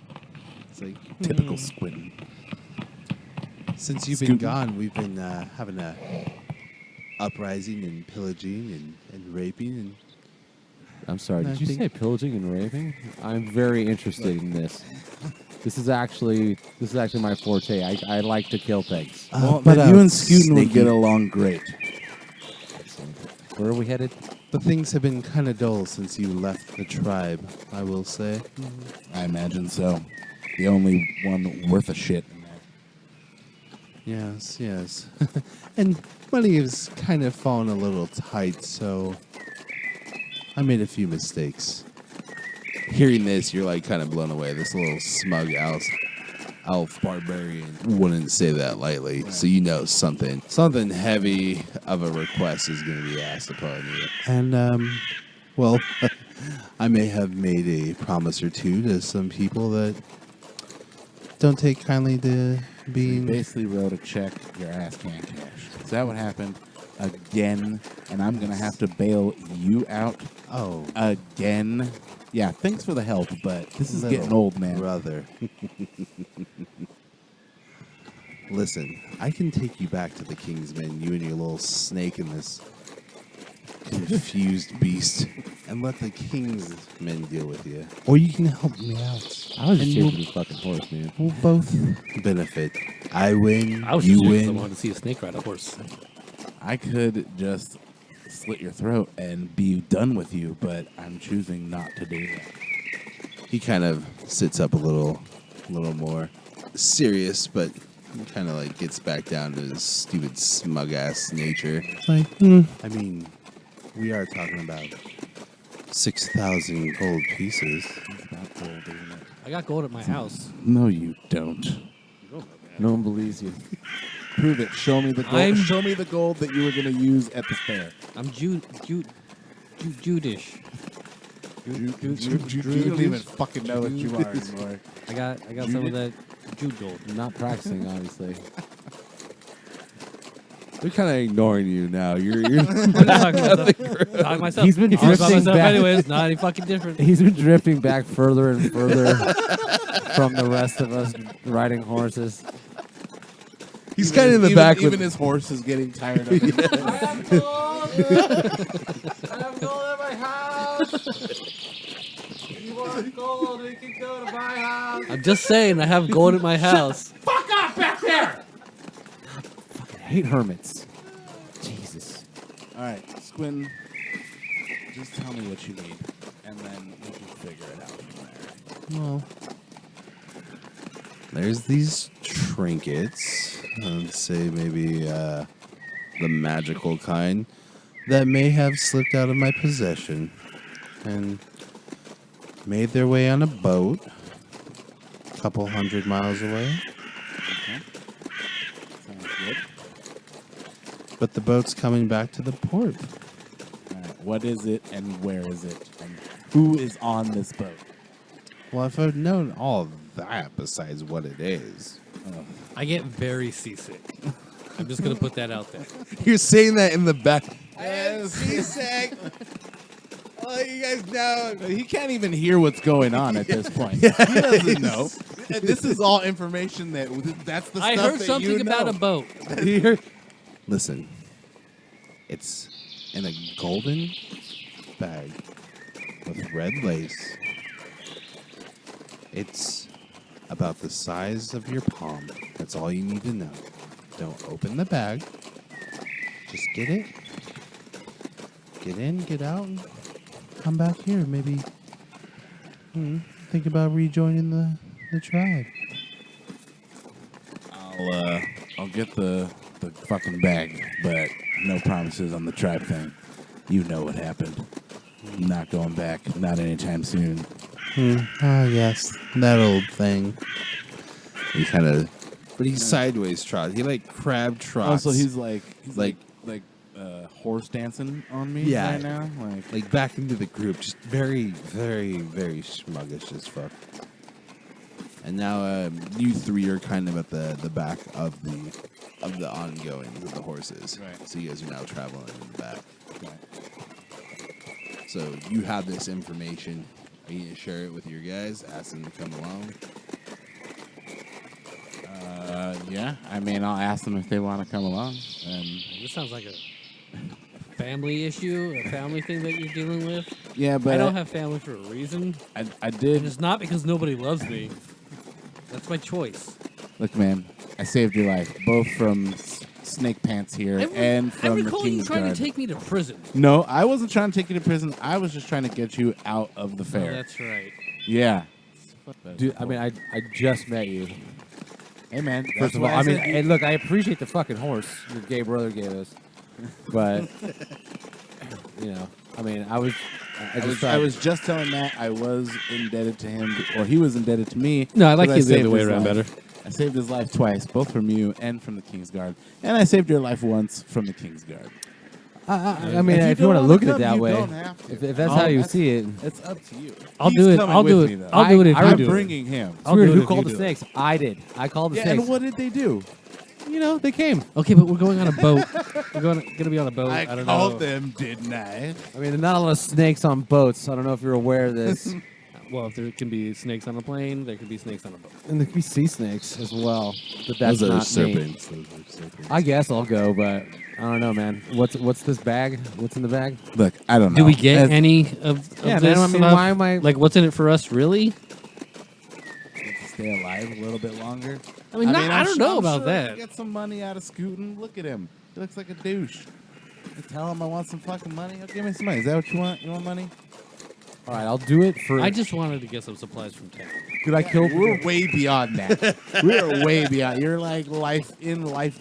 It's like, Typical squid. Since you've been gone, we've been having a uprising and pillaging and raping and I'm sorry. Did you Nothing. say pillaging and raping? I'm very interested in this. This is actually my forte. I like to kill things. Well, but, then you and Scootin would Snaky. get along great. Where are we headed? But things have been kind of dull since you left the tribe, I will say. I imagine so. The only one worth a shit. Yes, yes. And money has kind of fallen a little tight, so I made a few mistakes. Hearing this, you're like kind of blown away. This little smug elf barbarian wouldn't say that lightly. Right. So you know something heavy of a request is going to be asked upon you. And well, I may have made a promise or two to some people that don't take kindly to You being. basically wrote a check your ass can't cash. Is that what happened? Again, and I'm gonna have to bail you out Oh, again. Yeah, thanks for the help, but this is little getting old, man. brother. Listen, I can take you back to the Kingsmen, you and your little snake in this confused beast, and let the Kingsmen deal with you. Or you can help me out. I was And just we'll, chasing this fucking horse, man. we'll both benefit. I win, I was you just curious 'cause I win. wanted to see a snake ride a horse. I could just slit your throat and be done with you, but I'm choosing not to do that. He kind of sits up a little more serious, but kind of like gets back down to his stupid smug ass nature. Like, I mean, we are talking about 6,000 gold pieces. It's not gold, isn't it? I got gold at my house. No, you don't. No one believes you. Prove it. Show me the gold. I'm- Show me the gold that you were gonna use at the fair. I'm Judish. You don't even fucking know what you are anymore. I got some of that Jude gold. I'm not practicing, obviously. They're kind of ignoring you now. You're I'm just talking about myself. He's been I was by drifting myself back. anyways. Not any fucking different. He's been drifting back further and further from the rest of us riding horses. He's kind of in the back Even with his horse is getting tired of it. I have gold at my house. You want gold? You can go to my house. I'm just saying, I have gold at my house. Fuck off back there! Fucking hate hermits. Jesus. All right, Squin, just tell me what you need, and then we can figure it out from there. well, there's these trinkets. Let's say maybe the magical kind that may have slipped out of my possession and made their way on a boat a couple 100 miles away. Okay. Sounds good. But the boat's coming back to the port. All right, what is it, and where is it, and who is on this boat? Well, if I'd known all of that besides what it is. I get very seasick. I'm just gonna put that out there. You're saying that in the back. Seasick. Oh, you guys know. He can't even hear what's going on at this point. He doesn't know. This is all information that's the I stuff heard that something you about know. a boat. Listen, it's in a golden bag with red lace. It's about the size of your palm. That's all you need to know. Don't open the bag. Just get it. Get in, get out, and come back here. Maybe think about rejoining the tribe. I'll get the fucking bag, but no promises on the tribe thing. You know what happened. I'm not going back. Not anytime soon. Ah, yes, that old thing. He kind of, but he's sideways trot. He like crab trots. Oh, so he's like horse dancing on me Yeah. right now. like back into the group, just very, very, very smuggish as fuck. And now you three are kind of at the back of the ongoings of the horses. Right. So you guys are now traveling in the back. Okay. So you have this information. Are you gonna share it with your guys? Ask them to come along. Yeah, I mean, I'll ask them if they want to come along. And This sounds like a family issue, a family thing that you're dealing with. yeah, but I don't have family for a reason. I did. And it's not because nobody loves me. That's my choice. Look, man, I saved your life, both from Snake Pants here and I from the recall you King's trying Guard. to take me to prison. No, I wasn't trying to take you to prison. I was just trying to get you out of the Oh, fair. that's right. Yeah. Dude, I mean, I just met you. Hey, man. First of all, I mean, hey, look, I appreciate the fucking horse your gay brother gave us, but you know, I mean, I was just telling Matt I was indebted to him, or he was indebted to me. No, I like 'cause you the saved other way his around life. better. I saved his life twice, both from you and from the King's Guard. And I saved your life once from the King's Guard. I mean, if you want to look at it that way, don't have to. if that's how you see it, It's up to you. I'll He's do it. coming I'll with do me, it. though. I'll do it if I'm you do it. bringing him. it's I'll weird. do it Who if called you the do it. snakes? I did. I called the Yeah, snakes. and what did they do? You know, they came. Okay, but we're going on a boat. We're gonna be on a boat. I don't called know. them, didn't I? I mean, there are not a lot of snakes on boats. I don't know if you're aware of this. Well, if there can be snakes on a plane, there could be snakes on a boat. And there could be sea snakes as well. But that's Those are not me. serpents. Those are serpents. I guess I'll go, but I don't know, man. What's this bag? What's in the bag? Look, I don't know. Do we get As- any of Yeah, this man, I mean, stuff? why am I- Like, what's in it for us, really? to stay alive a little bit longer? I mean, I don't know about I'm that. Get some money out of Scootin'. Look at him. He looks like a douche. I tell him I want some fucking money. He'll give me some money. Is that what you want? You want money? All right, I'll do it for. I just wanted to get some supplies from town. Could I kill? We're way beyond that. We're way beyond. You're like life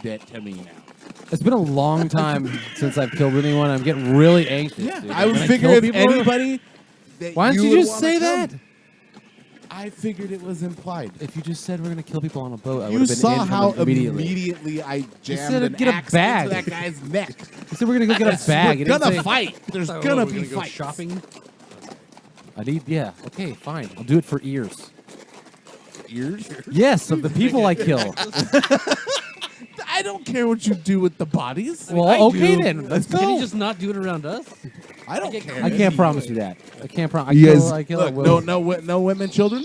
debt to me now. It's been a long time since I've killed anyone. I'm getting really anxious. dude. I would When figure kill if people- anybody. That Why don't you would just wanna say come. that? I figured it was implied. If you just said we're gonna kill people on a boat, I would You have been saw in how immediately. immediately I said jammed an get a axe bag. into that guy's neck. You said we're gonna go get a bag. We're You didn't gonna say- fight. There's Oh, gonna we're be go fights. shopping. I need. Yeah. Okay. Fine. I'll do it for ears. Ears? Yes, of the people I kill. I don't care what you do with the bodies. Well, I okay do. then. Let's go. Can you just not do it around us? I don't care. I can't promise you that. I can't promise. You guys- I kill. Look, no women, children.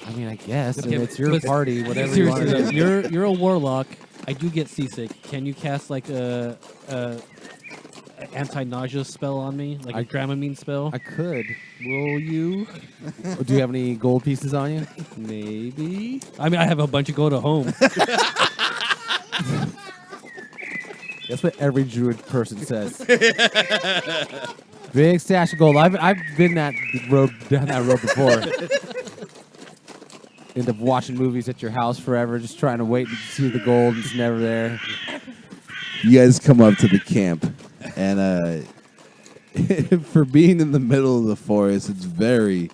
I mean, I guess Okay, it's your but party. Whatever you want Seriously, to though, do. you're a warlock. I do get seasick. Can you cast like a anti-nausea spell on me, like a Dramamine spell? I could. Will you? Do you have any gold pieces on you? Maybe. I mean, I have a bunch of gold at home. That's what every druid person says. Big stash of gold. I've been down that road before. End up watching movies at your house forever, just trying to wait to see the gold. It's never there. You guys come up to the camp, and for being in the middle of the forest, it's very,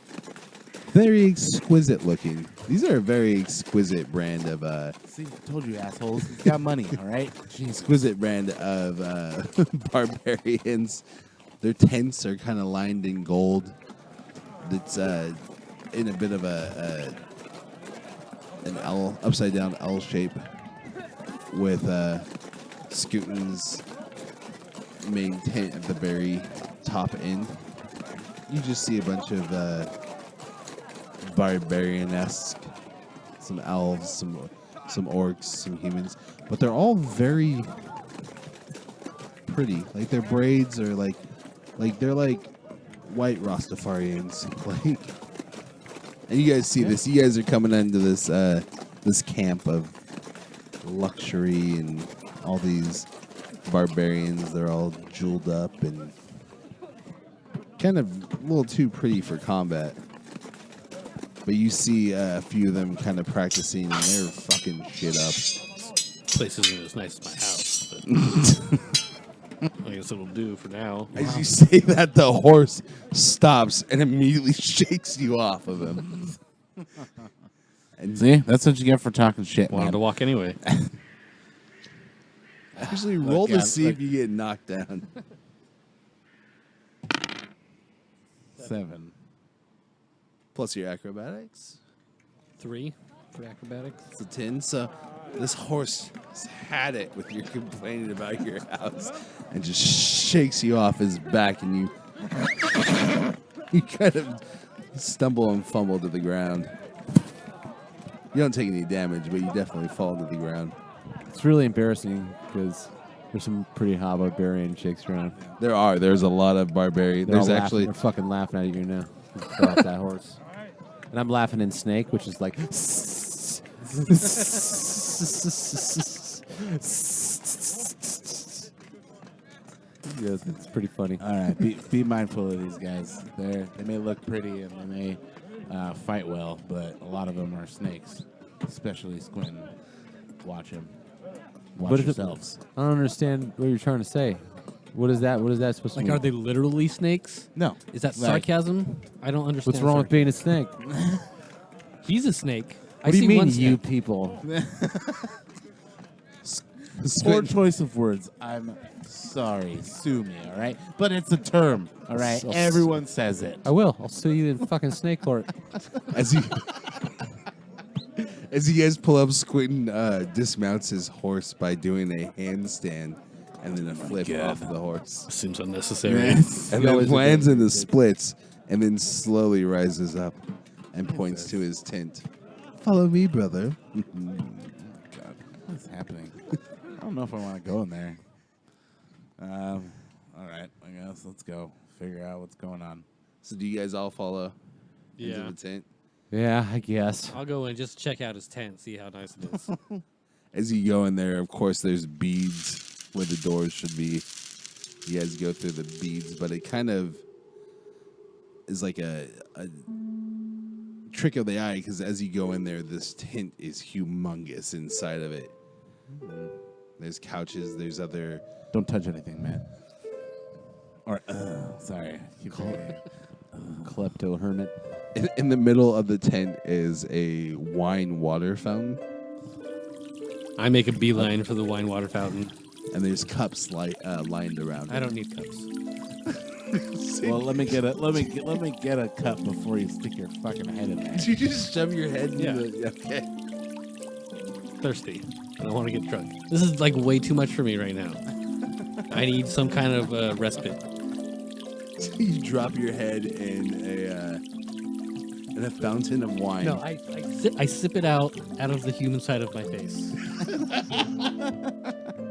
very exquisite looking. These are a very exquisite brand of See, I told you, assholes. He's got money, all right? exquisite brand of barbarians. Their tents are kind of lined in gold. It's in a bit of an L, upside down L shape, with Scootin's main tent at the very top end. You just see a bunch of barbarian-esque, some elves, some orcs, some humans, but they're all very pretty. Like their braids are like they're like white Rastafarians. Like, and you guys see this. You guys are coming into this this camp of luxury and all these barbarians. They're all jeweled up and kind of a little too pretty for combat. But you see a few of them kind of practicing, and they're fucking shit up. Place isn't as nice as my house, but I guess it'll do for now. As you say that, the horse stops and immediately shakes you off of him. And See, that's what you get for talking shit, Wanted man. to walk anyway. actually roll to yeah, see look. if you get knocked down. 7. Plus your acrobatics. 3 for acrobatics. It's a 10. So this horse has had it with you complaining about your house and just shakes you off his back, and you kind of stumble and fumble to the ground. You don't take any damage, but you definitely fall to the ground. It's really embarrassing because there's some pretty hot barbarian chicks around. There's a lot of barbarian. They're There's all actually they're fucking laughing at you now. You fell off that horse. And I'm laughing in snake, which is like. Yes, it's pretty funny. All right, be mindful of these guys. They may look pretty and they may fight well, but a lot of them are snakes, especially Squintin. Watch them. Watch What is it- yourselves. I don't understand what you're trying to say. What is that? What is that supposed to Like, mean? are they literally snakes? No, Is that like- sarcasm? I don't understand. What's wrong with being a snake? He's a snake. What do you see mean, one you snake. people? Poor choice of words. I'm sorry. Sue me, all right? But it's a term, all right? So- Everyone says it. I will. I'll sue you in fucking snake court. as you as you guys pull up, Squintin dismounts his horse by doing a handstand and then a flip off the horse, Seems unnecessary. Yes. and then lands in the splits, and then slowly rises up and points to his tent. Follow me, brother. God, what's happening? I don't know if I want to go in there. All right, I guess let's go figure out what's going on. So do you guys all follow Yeah. into the tent? Yeah, I guess. I'll go and just check out his tent, see how nice it is. As you go in there, of course, there's beads where the doors should be. You guys go through the beads, but it kind of is like a trick of the eye because as you go in there, this tent is humongous inside of it. There's couches, there's other... Don't touch anything, man. Or, sorry. Keep Klepto hermit. In the middle of the tent is a wine water fountain, I make a beeline for the wine water fountain. and there's cups lined around I it. don't need cups. Well, let me get a cup before you stick your fucking head in there. Did you just shove your head Yeah. in the... Okay. Thirsty. I don't want to get drunk. This is like way too much for me right now. I need some kind of respite. So you drop your head in a fountain of wine. No, I sip it out of the human side of my face.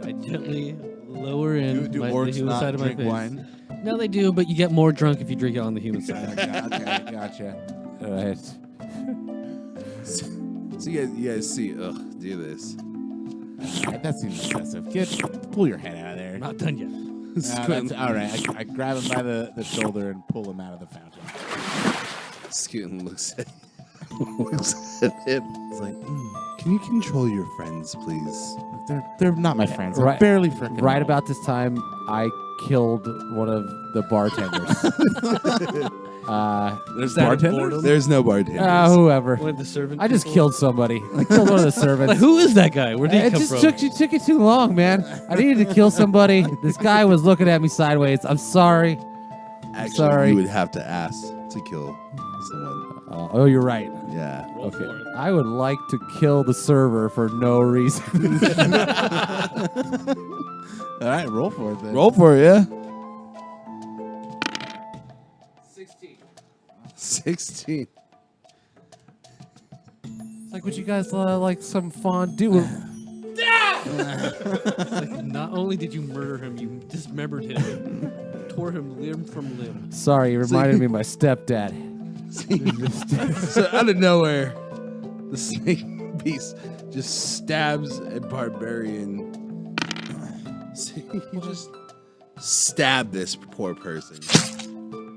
I gently lower in Do the orcs human not side of my drink face. wine? No, they do, but you get more drunk if you drink it on the human side. Okay, gotcha. All right. So you guys see, do this. All right, that seems excessive. Pull your head out of there. I'm not done yet. That's, all right, I grab him by the shoulder and pull him out of the fountain. Scoot looks at him. He's like, can you control your friends, please? They're not my friends. They're Right- barely freaking. Right about this time, I killed one of the bartenders. There's that bartenders. important? There's no bartenders. Whoever. One of the servant I just people? killed somebody. I killed one of the servants. Like, who is that guy? Where did he It come just from? took you too long, man. I needed to kill somebody. This guy was looking at me sideways. I'm sorry. Actually, sorry. you would have to ask to kill someone. Oh, you're right. Yeah. Roll for it. I would like to kill the server for no reason. All right, roll for it then. Roll for it, yeah. 16. It's like, would you guys like some fondue? Like, not only did you murder him, you dismembered him, tore him limb from limb. Sorry, you reminded me of my stepdad. So out of nowhere, the snake beast just stabs a barbarian. So you just stab this poor person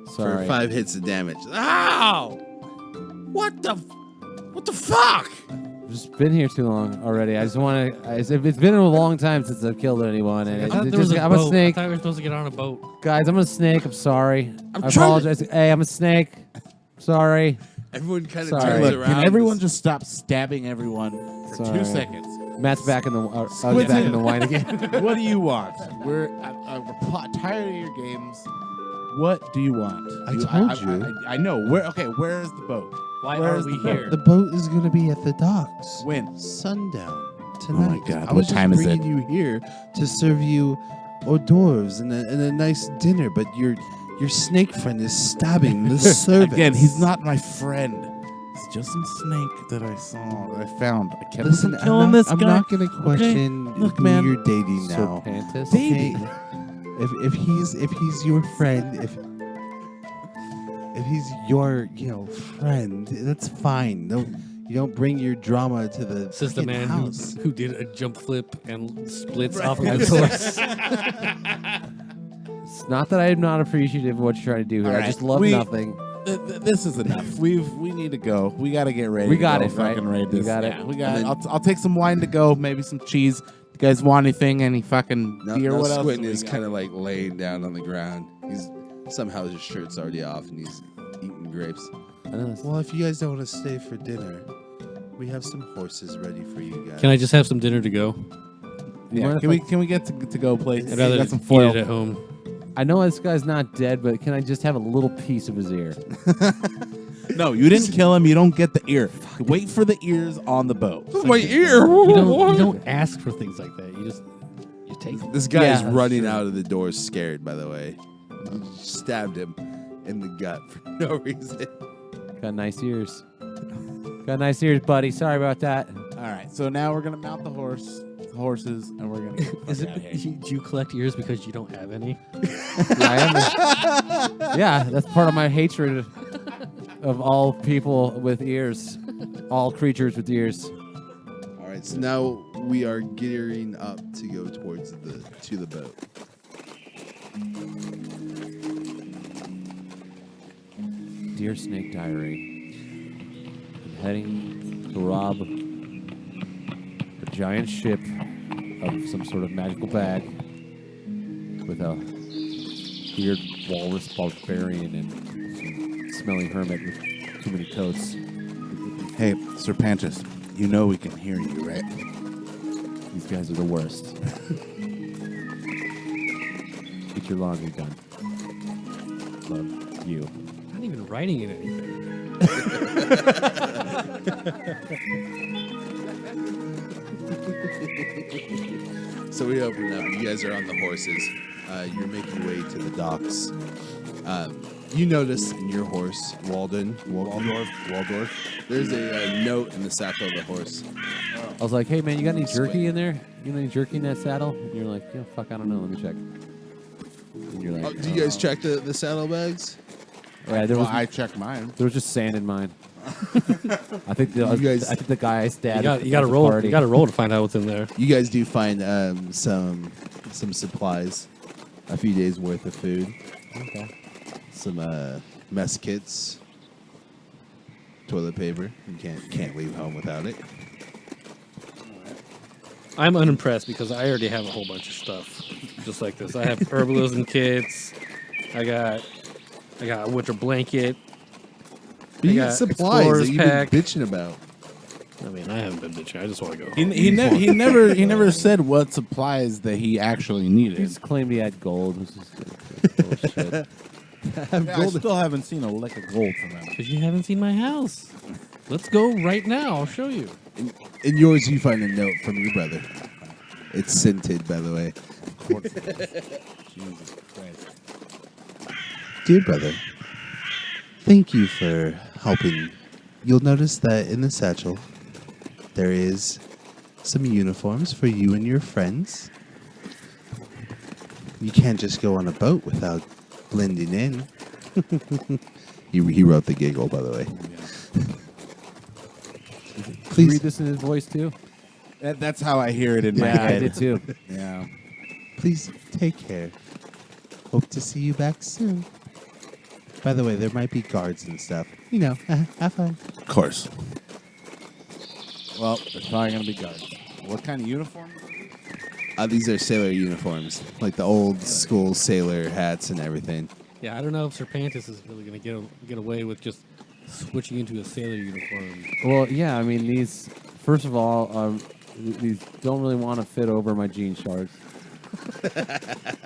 Sorry. for 5 hits of damage. Ow! What the fuck? I've just been here too long already. I just want to. It's been a long time since I've killed anyone, and I thought it there was just, a I'm boat. a snake. I thought we were supposed to get on a boat. Guys, I'm a snake. I'm sorry. I'm I trying apologize. Hey, I'm a snake. Sorry. Everyone kind of Sorry. turns Look, around. can everyone just stop stabbing everyone for Sorry. 2 seconds? Matt's back in the. I was Squid back in. in the wine again. What do you want? We're tired of your games. What do you want? I told you. I know. Where is the boat? Why Where are is we the boat? here? The boat is going to be at the docks. When? Sundown tonight. Oh my God, I was what time just is it? bringing you here to serve you hors d'oeuvres and a nice dinner, but your snake friend is stabbing the servant. Again, he's not my friend. It's just some snake that I saw, that I found. I kept Listen, killing this guy. I'm not going to question Look, who man. you're dating now. Serpantus. Dating? Okay? If he's your friend, if he's your friend, that's fine. You don't bring your drama to the This is the freaking man house. who did a jump flip and splits off of his horse. It's not that I'm not appreciative of what you're trying to do here. All I right, just love we- nothing. This is enough. We need to go. We got to get ready. We to got go it, right? fucking raid We this. got it. Yeah, we got And it. then- I'll take some wine to go. Maybe some cheese. You guys want anything? Any fucking Now, beer? What else? Squintin do we is got? kind of like laying down on the ground. He's somehow his shirt's already off and he's eating grapes. I know this- Well, if you guys don't want to stay for dinner, we have some horses ready for you guys. Can I just have some dinner to go? Yeah. Mind Can if we get to go plates? I'd rather got some eat foil. it at home. I know this guy's not dead, but can I just have a little piece of his ear? No, you didn't kill him. You don't get the ear. Wait for the ears on the boat. My ear! You don't ask for things like that. You take them. This guy Yeah, is that's running true. out of the door scared, by the way. Stabbed him in the gut for no reason. Got nice ears. Got nice ears, buddy. Sorry about that. All right. So now we're gonna mount the horses, and we're gonna. Get the Is fuck it? outta here. Do you collect ears because you don't have any? Yeah, that's part of my hatred of all people with ears, all creatures with ears. All right, so now we are gearing up to go towards the boat. Dear Snake Diary, I'm heading to rob a giant ship of some sort of magical bag with a weird walrus barbarian and some smelly hermit with too many coats. Hey, Serpantus, you know we can hear you, right? These guys are the worst. Get your laundry done. Love you. I'm not even writing in anything. So we open up. You guys are on the horses. You're making your way to the docks. You notice in your horse, Waldorf, there's a note in the saddle of the horse. I was like, hey man, you got any jerky in there? You got any jerky in that saddle? And you're like, yeah, fuck, I don't know. Let me check. And you're like, Do you guys check the saddlebags? Yeah, there Well, was I checked mine. there was just sand in mine. I think You guys- I think the guy I stabbed. You got to at the roll. party. You got to roll to find out what's in there. You guys do find some supplies, a few days worth of food, Okay. some mess kits, toilet paper. You can't leave home without it. I'm unimpressed because I already have a whole bunch of stuff just like this. I have herbalism kits. I got a winter blanket. But you got got supplies Explorer's that you've pack. been bitching about. I mean, I haven't been bitching. I just want to go. He never said what supplies that he actually He needed. just claimed he had gold. This is bullshit. I still haven't seen a lick of gold from him. Because you haven't seen my house. Let's go right now. I'll show you. In yours, you find a note from your brother. It's scented, by the way. Jesus Christ. Dear brother, thank you for helping. You'll notice that in the satchel, there is some uniforms for you and your friends. You can't just go on a boat without blending in. He wrote the giggle, by the way. Did you Please, read this in his voice too? That's how I hear it in my Yeah, I head. did too. Yeah. please take care. Hope to see you back soon. By the way, there might be guards and stuff. You know, have fun. Of course. Well, there's probably going to be guards. What kind of uniform? These are sailor uniforms, like the old school sailor hats and everything. Yeah, I don't know if Serpantus is really going to get away with just switching into a sailor uniform. Well, yeah. I mean, these. First of all, these don't really want to fit over my jean shorts.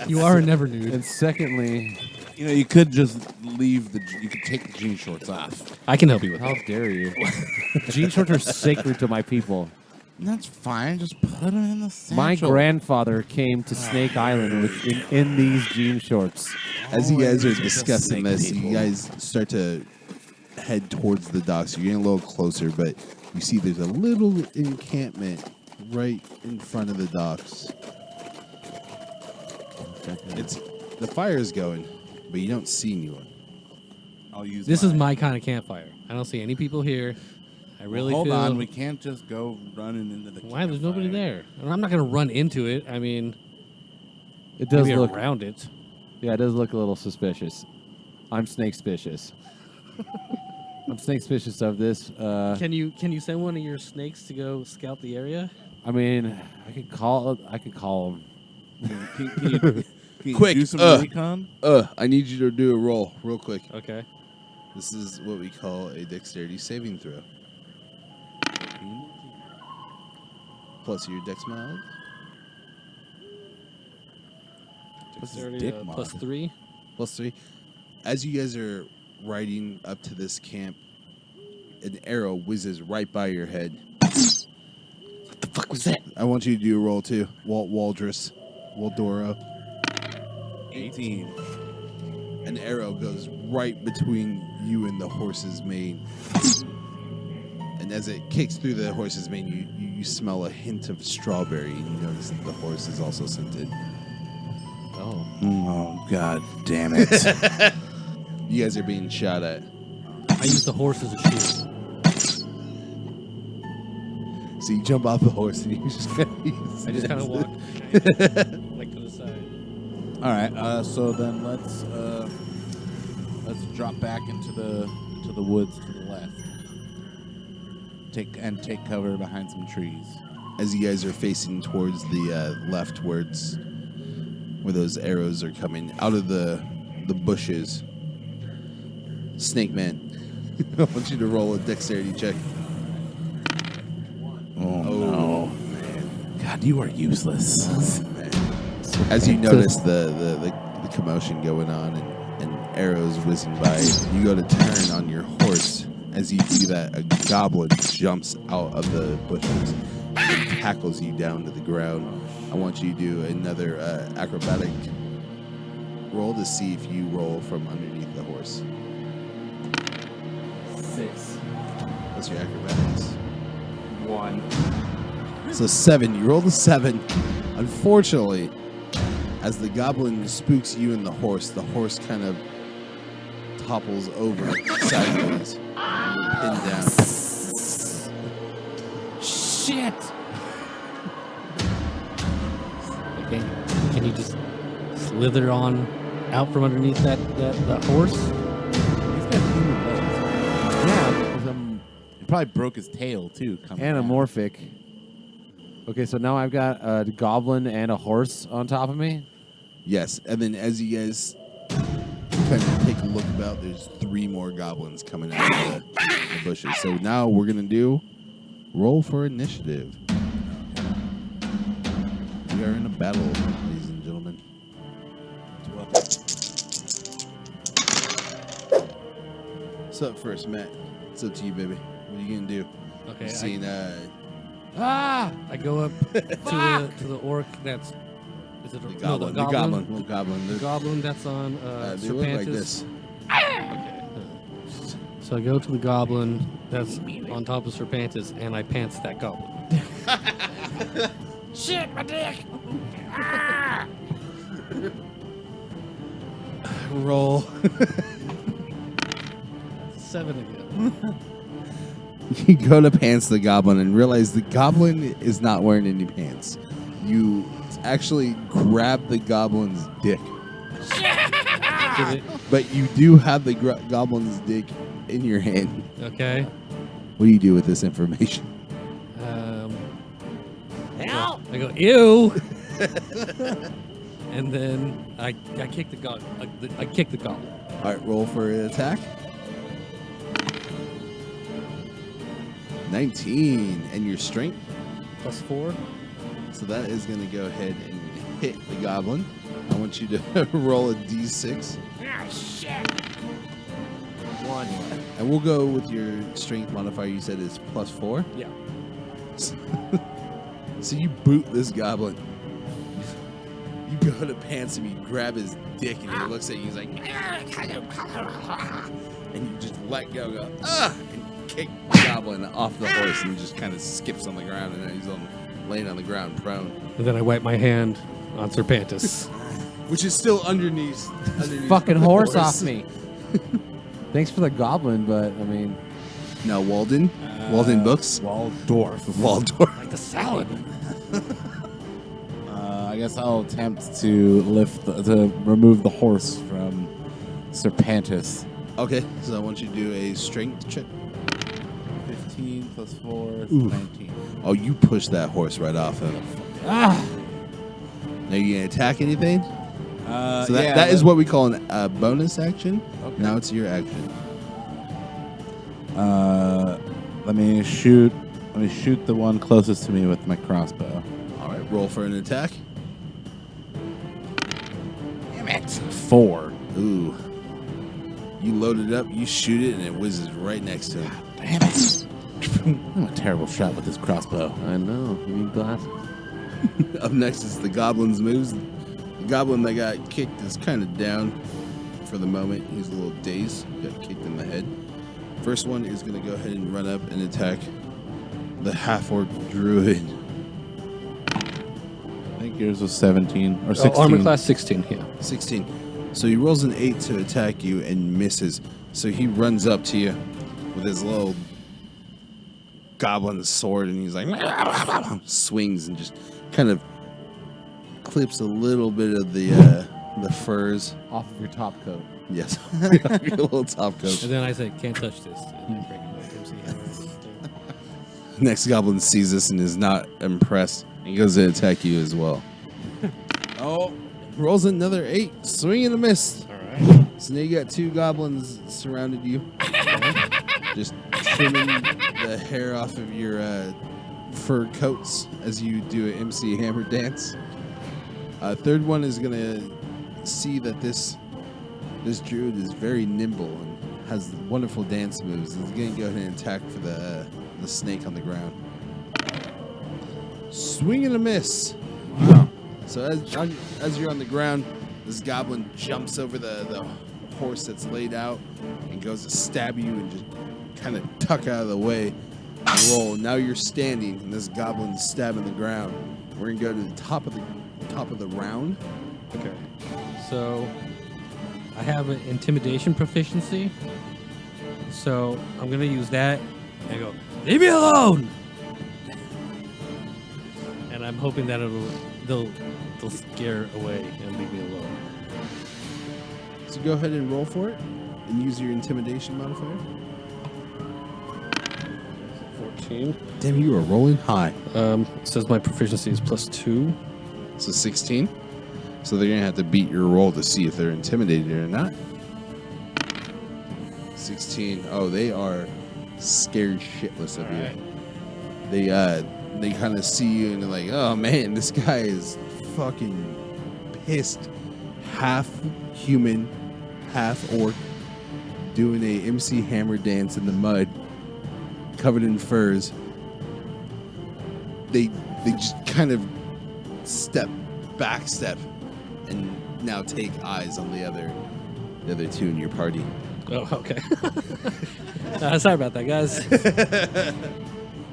You are a never nude. And secondly, You know, you could just leave you could take the jean shorts off. I can help you with how that. dare you? Jean shorts are sacred to my people. That's fine. Just put them in the satchel. My grandfather came to Snake Island in these jean shorts. As you guys are Always discussing snake this, people. you guys start to head towards the docks. You're getting a little closer, but you see there's a little encampment right in front of the docks. It's the fire is going, but you don't see anyone. I'll use. This is my kind of campfire. I don't see any people here. I really Hold feel. on, we can't just go running into the. Why? There's nobody there. I'm not going to run into it. I mean, It does maybe look. around it. Yeah, it does look a little suspicious. I'm snake-spicious. I'm snake-spicious of this. Can you send one of your snakes to go scout the area? I mean, I could call him. Can you Quick, do some recon? I need you to do a roll real quick. Okay. This is what we call a dexterity saving throw. Plus your dex mod. What's his Dexterity, dick mod? plus 3. Plus 3. As you guys are riding up to this camp, an arrow whizzes right by your head. What the fuck was that? I want you to do a roll too. Waldrus. Waldoro. 18. An arrow goes right between you and the horse's mane. And as it kicks through the horse's mane, you smell a hint of strawberry, and you notice that the horse is also scented. Oh, God damn it. You guys are being shot at. I use the horse as a shield. So you jump off the horse and you just I just kind of walk like to the side. All right, so then let's drop back into the woods to the left. Take cover behind some trees. As you guys are facing towards the leftwards, where those arrows are coming out of the bushes. Snake Man, I want you to roll a dexterity check. Oh, no. Man. God, you are useless. As you notice the commotion going on and arrows whizzing by, you go to turn on your horse. As you do that, a goblin jumps out of the bushes and tackles you down to the ground. I want you to do another acrobatic roll to see if you roll from underneath the horse. 6. What's your acrobatics? 1. So 7. You rolled a 7. Unfortunately, as the goblin spooks you and the horse kind of topples over sideways. You're pinned down. Shit! Okay. Can you just slither on out from underneath that horse? He's got human legs. Yeah, He probably broke his tail, too. Coming down. anamorphic. Okay, so now I've got a goblin and a horse on top of me. Yes, and then as you guys kind of take a look about, there's 3 more goblins coming out of the bushes. So now we're going to do roll for initiative. We are in a battle, ladies and gentlemen. What's up first, Matt? It's up to you, baby. What are you going to do? Okay. You've seen, I go up to the orc that's. Is it the no, goblin. the goblin? Little goblin. The goblin that's on They look like Serpantus. this. Okay. So I go to the goblin that's on top of Serpantus, and I pants that goblin. Shit, my dick! Roll. 7 again. You go to pants the goblin and realize the goblin is not wearing any pants. You actually grab the goblin's dick. But you do have the goblin's dick in your hand. Okay. What do you do with this information? Help! I go, ew! And then I kick the goblin. I kick the goblin. All right, roll for an attack. 19. And your strength? Plus 4. So that is going to go ahead and hit the goblin. I want you to roll a d6. Ah, shit! 1. And we'll go with your strength modifier you said is plus 4. Yeah. So you boot this goblin. You go to pants him, you grab his dick, and he looks at you. He's like, and you just let go, and kick the goblin off the horse, and he just kind of skips on the ground, and then he's laying on the ground prone, And then I wipe my hand on Serpantus. which is still underneath Fucking the horse off me. Thanks for the goblin, but I mean, Now Walden books, Waldorf. Waldorf. Like the salad. I guess I'll attempt to to remove the horse from Serpantus. Okay, so I want you to do a strength check. 15 plus 4 is Oof. 19. Oh, you push that horse right off him. Now you gonna attack anything? So that is what we call a bonus action. Okay. Now it's your action. Let me shoot the one closest to me with my crossbow. All right, roll for an attack. Damn it. 4. Ooh. You load it up, you shoot it, and it whizzes right next to him. Damn it. I'm a terrible shot with this crossbow. I know. You need glasses. Up next is the goblin's moves. The goblin that got kicked is kind of down for the moment. He's a little dazed. Got kicked in the head. First one is going to go ahead and run up and attack the half-orc druid. I think yours was 17 or 16. Armor class 16, yeah. 16. So he rolls an 8 to attack you and misses. So he runs up to you with his little goblin sword, and he's like swings and just kind of clips a little bit of the furs. Off of your top coat. Yes, your little top coat. And then I say, can't touch this. And I break my MC hammer. Next goblin sees this and is not impressed. He goes to attack you as well. Oh, rolls another 8, swing and a miss. All right. So now you got 2 goblins surrounded you, just trimming the hair off of your fur coats as you do an MC hammer dance. Third one is gonna see that this druid is very nimble and has wonderful dance moves. He's gonna go ahead and attack for the snake on the ground. Swing and a miss. Wow. So as you're on the ground, this goblin jumps over the horse that's laid out and goes to stab you and just kind of tuck out of the way and roll. Now you're standing and this goblin's stabbing the ground. We're gonna go to the top of the round. Okay. So I have an intimidation proficiency. So I'm going to use that and go, leave me alone! And I'm hoping that they'll scare away and leave me alone. So go ahead and roll for it and use your intimidation modifier. 14. Damn, you are rolling high. It says my proficiency is +2. So 16. So they're gonna have to beat your roll to see if they're intimidated or not. 16. Oh, they are scared shitless of you. They kind of see you and they're like, oh man, this guy is fucking pissed. Half human, half orc, doing a MC Hammer dance in the mud, covered in furs. They just kind of backstep, and now take eyes on the other two in your party. Oh, okay. Sorry about that, guys.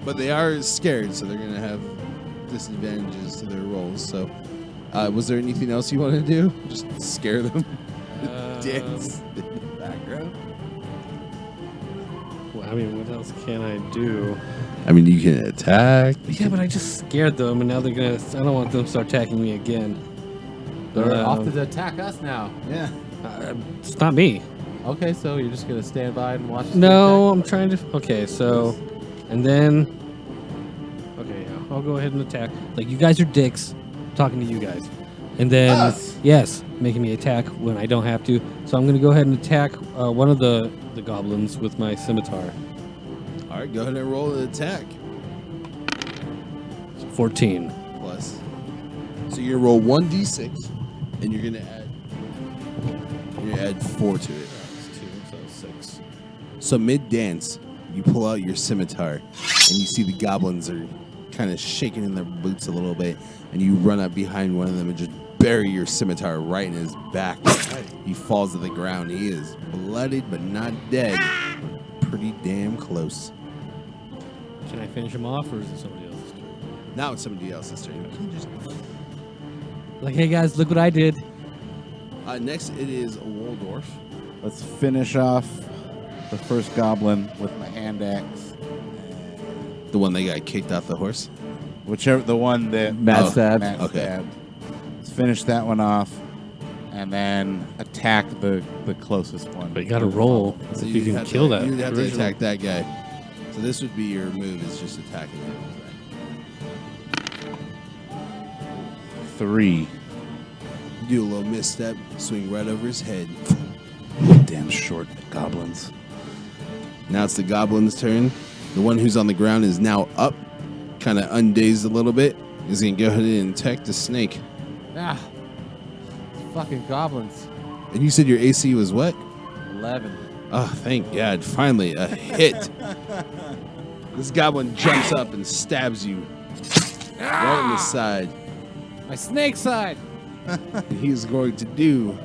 But they are scared, so they're gonna have disadvantages to their rolls. So, was there anything else you want to do? Just scare them? Dance in the background. Well, I mean, what else can I do? I mean, you can attack. Yeah, but I just scared them, and now they're gonna. I don't want them to start attacking me again. They're off to attack us now. Yeah. It's not me. Okay, so you're just gonna stand by and watch us No, get I'm trying to. Okay, so, and then. Okay, yeah, I'll go ahead and attack. Like, you guys are dicks. I'm talking to you guys, and then Us? yes, making me attack when I don't have to. So I'm gonna go ahead and attack one of the goblins with my scimitar. All right, go ahead and roll an attack. 14. Plus. So you're gonna roll 1d6, and you're gonna add 4 to it. That's 2, so 6. So mid dance, you pull out your scimitar, and you see the goblins are kind of shaking in their boots a little bit, and you run up behind one of them and just bury your scimitar right in his back. He falls to the ground. He is bloodied but not dead. Pretty damn close. Can I finish him off, or is it somebody else's turn? Now it's somebody else's turn. You can just- Like, hey guys, look what I did. Next, it is Waldorf. Let's finish off the first goblin with my hand axe. The one that got kicked off the horse. Whichever, the one that Matt stabbed. Matt Okay. stabbed. Let's finish that one off, and then attack the closest one. But you gotta roll. So if you can have kill to, that. You'd have to original. attack that guy. So this would be your move, is just attacking him. 3. You do a little misstep, swing right over his head. Damn short goblins. Now it's the goblin's turn. The one who's on the ground is now up, kind of undazed a little bit. He's going to go ahead and attack the snake. Ah, fucking goblins. And you said your AC was what? 11. Oh, thank God. Finally, a hit. This goblin jumps up and stabs you right in the side. My snake side. And he's going to do...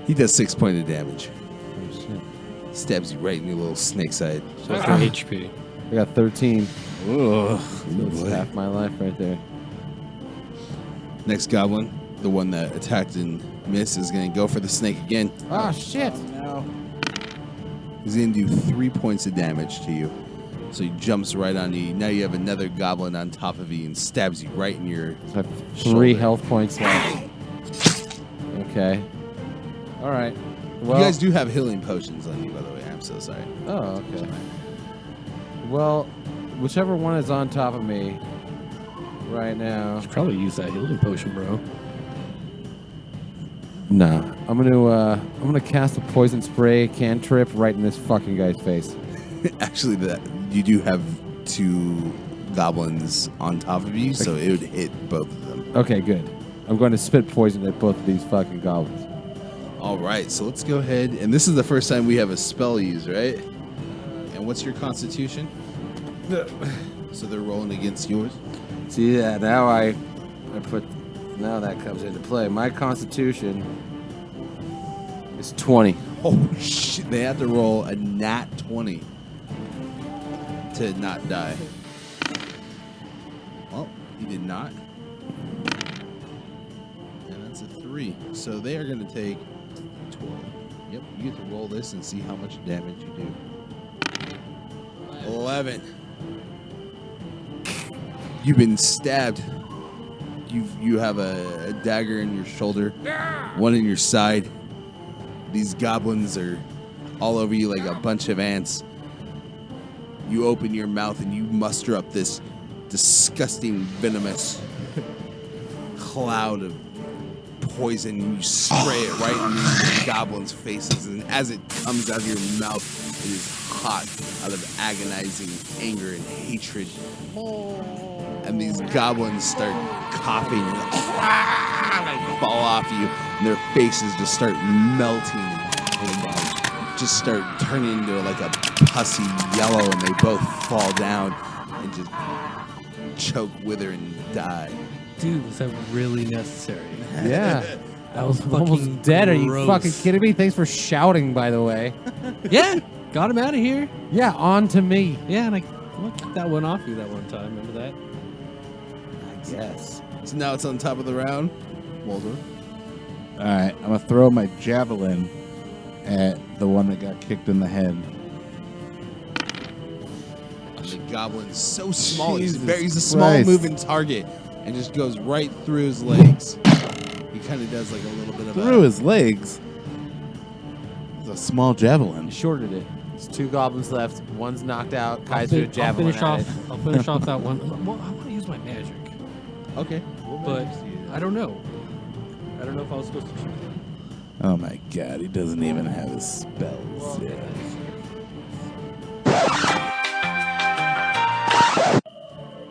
He does 6 points of damage. Oh, shit. Stabs you right in your little snake side. So what's your HP? I got 13. Ugh. That's half my life right there. Next goblin, the one that attacked and missed, is going to go for the snake again. Oh, shit. No. He's going to do 3 points of damage to you. So he jumps right on you. Now you have another goblin on top of you and stabs you right in your... I have 3 Shoulder. health points left. Okay. All right. Well, you guys do have healing potions on you, by the way. I'm so sorry. Oh, okay. Well, whichever one is on top of me right now. Should probably use that healing potion, bro. Nah, I'm gonna cast a poison spray cantrip right in this fucking guy's face. Actually, that you do have 2 goblins on top of you, so it would hit both of them. Okay, good. I'm going to spit poison at both of these fucking goblins. All right, so let's go ahead. And this is the first time we have a spell used, right? And what's your constitution? So they're rolling against yours. See, now that comes into play. My constitution is 20. Oh, shit. They have to roll a nat 20 to not die. Well, he did not. And that's a 3. So they are going to take 12. Yep, you get to roll this and see how much damage you do. 11. You've been stabbed. You have a dagger in your shoulder, one in your side. These goblins are all over you like a bunch of ants. You open your mouth and you muster up this disgusting, venomous cloud of poison, and you spray it right in these goblins' faces. And as it comes out of your mouth, it is hot out of agonizing anger and hatred. And these goblins start coughing and fall off you, and their faces just start melting and just start turning into like a pussy yellow, and they both fall down and just choke, wither, and die. Dude, was that really necessary? Yeah. That was I'm almost fucking dead. Are you gross. fucking kidding me? Thanks for shouting, by the way. Yeah, got him out of here. Yeah, on to me. Yeah, and I kicked that one off you that one time. Remember that? Yes. So now it's on top of the round. Waldorf. All right, I'm gonna throw my javelin at the one that got kicked in the head. And the goblin's so small. Jesus He's a small Christ. moving target and just goes right through his legs. He kind of does like a little bit of Through his legs. It's a small javelin. You shorted it. There's 2 goblins left. One's knocked out. I'll Kaiser javelin finish at off. it. I'll finish off that one. Well, I want to use my magic, Okay. but I don't know. I don't know if I was supposed to choose that. Oh my god, he doesn't even have his spells yet.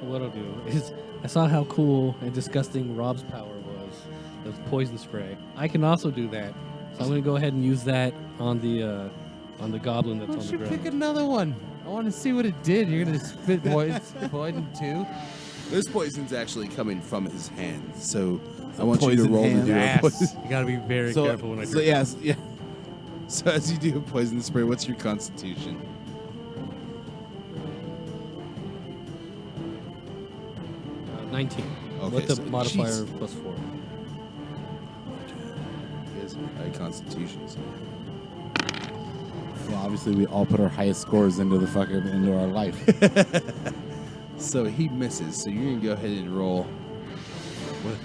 What I'll do is, I saw how cool and disgusting Rob's power was, the poison spray. I can also do that, so I'm gonna go ahead and use that on the goblin that's Why on don't the you ground. pick another one? I want to see what it did. You're gonna spit poison too. This poison's actually coming from his hand, so I want you to poison roll to hand. do a Yes. poison. You gotta be very careful when I So yes, yeah. So as you do a poison spray, what's your constitution? 19. Okay, With the so modifier jeez. +4. You guys have high constitutions. Well, obviously we all put our highest scores into our life. So he misses. So you're gonna go ahead and roll. What?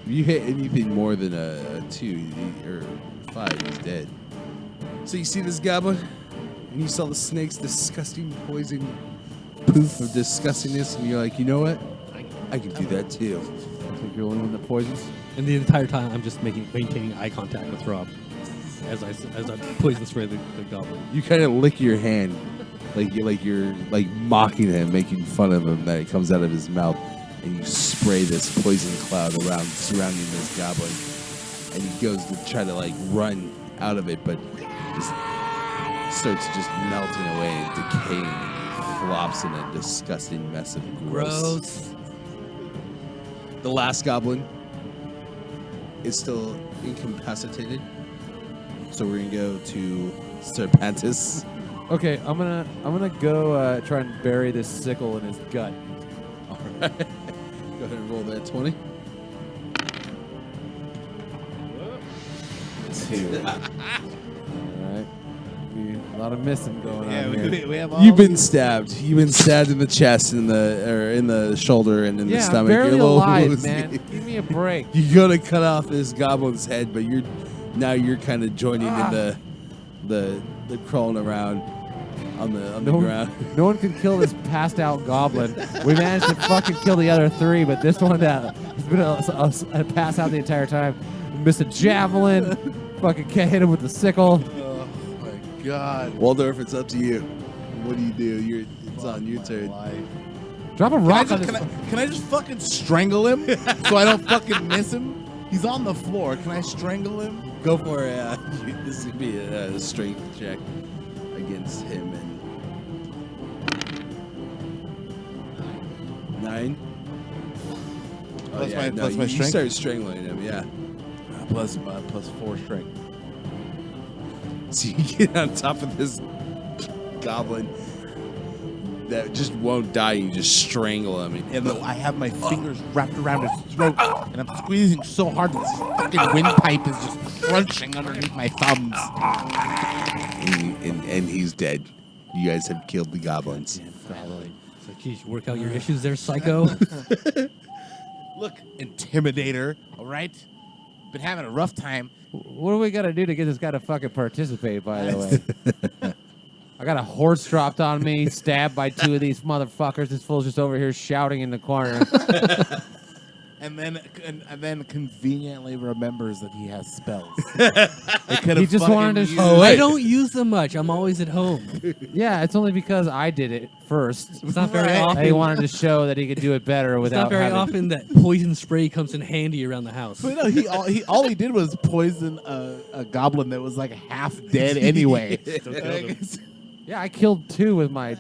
If you hit anything more than a 2 or 5, he's dead. So you see this goblin, and you saw the snake's disgusting poison poof of disgustingness, and you're like, you know what? I can do that too. I think you're the only one that poisons. And the entire time, I'm just maintaining eye contact with Rob as I poison spray the goblin. You kind of lick your hand, like you're mocking him, making fun of him. That it comes out of his mouth, and you spray this poison cloud around surrounding this goblin, and he goes to try to run out of it, but just starts just melting away and decaying, and flops in a disgusting mess of gross. The last goblin is still incapacitated, so we're gonna go to Serpantus. Okay, I'm gonna go try and bury this sickle in his gut. All right, go ahead and roll that 20. All right, a lot of missing going on here. we have all You've been stabbed. You've been stabbed in the chest, in the shoulder, and in the Yeah, I'm stomach. barely You're a little alive, woozy. man. Give me a break. You're gonna cut off this goblin's head, but you're kind of joining in the crawling around on the ground. No one can kill this passed out goblin. We managed to fucking kill the other 3, but this one has been a pass out the entire time. Missed a javelin. Fucking can't hit him with the sickle. Oh my god. Waldorf, it's up to you. What do? It's on your turn. Drop a rock on this. Can I just fucking strangle him so I don't fucking miss him? He's on the floor. Can I strangle him? Go for it. This is gonna be a strength check against him. And 9. Plus my you strength? start strangling him. Yeah. Plus 4 strength. So you get on top of this goblin that just won't die. You just strangle him. And I have my fingers wrapped around his throat, and I'm squeezing so hard that this fucking windpipe is just crunching underneath my thumbs. And he's dead. You guys have killed the goblins. So, geez, you work out your issues there, psycho. Look, intimidator, all right? Been having a rough time. What do we got to do to get this guy to fucking participate, by the way? I got a horse dropped on me, stabbed by 2 of these motherfuckers. This fool's just over here shouting in the corner. And then conveniently remembers that he has spells. He just wanted to I don't use them much. I'm always at home. Yeah, it's only because I did it first. It's not very Right. often. He wanted to show that he could do it better It's without not very having... often that poison spray comes in handy around the house. But no, all he did was poison a goblin that was half dead anyway. Yeah, I killed 2 with my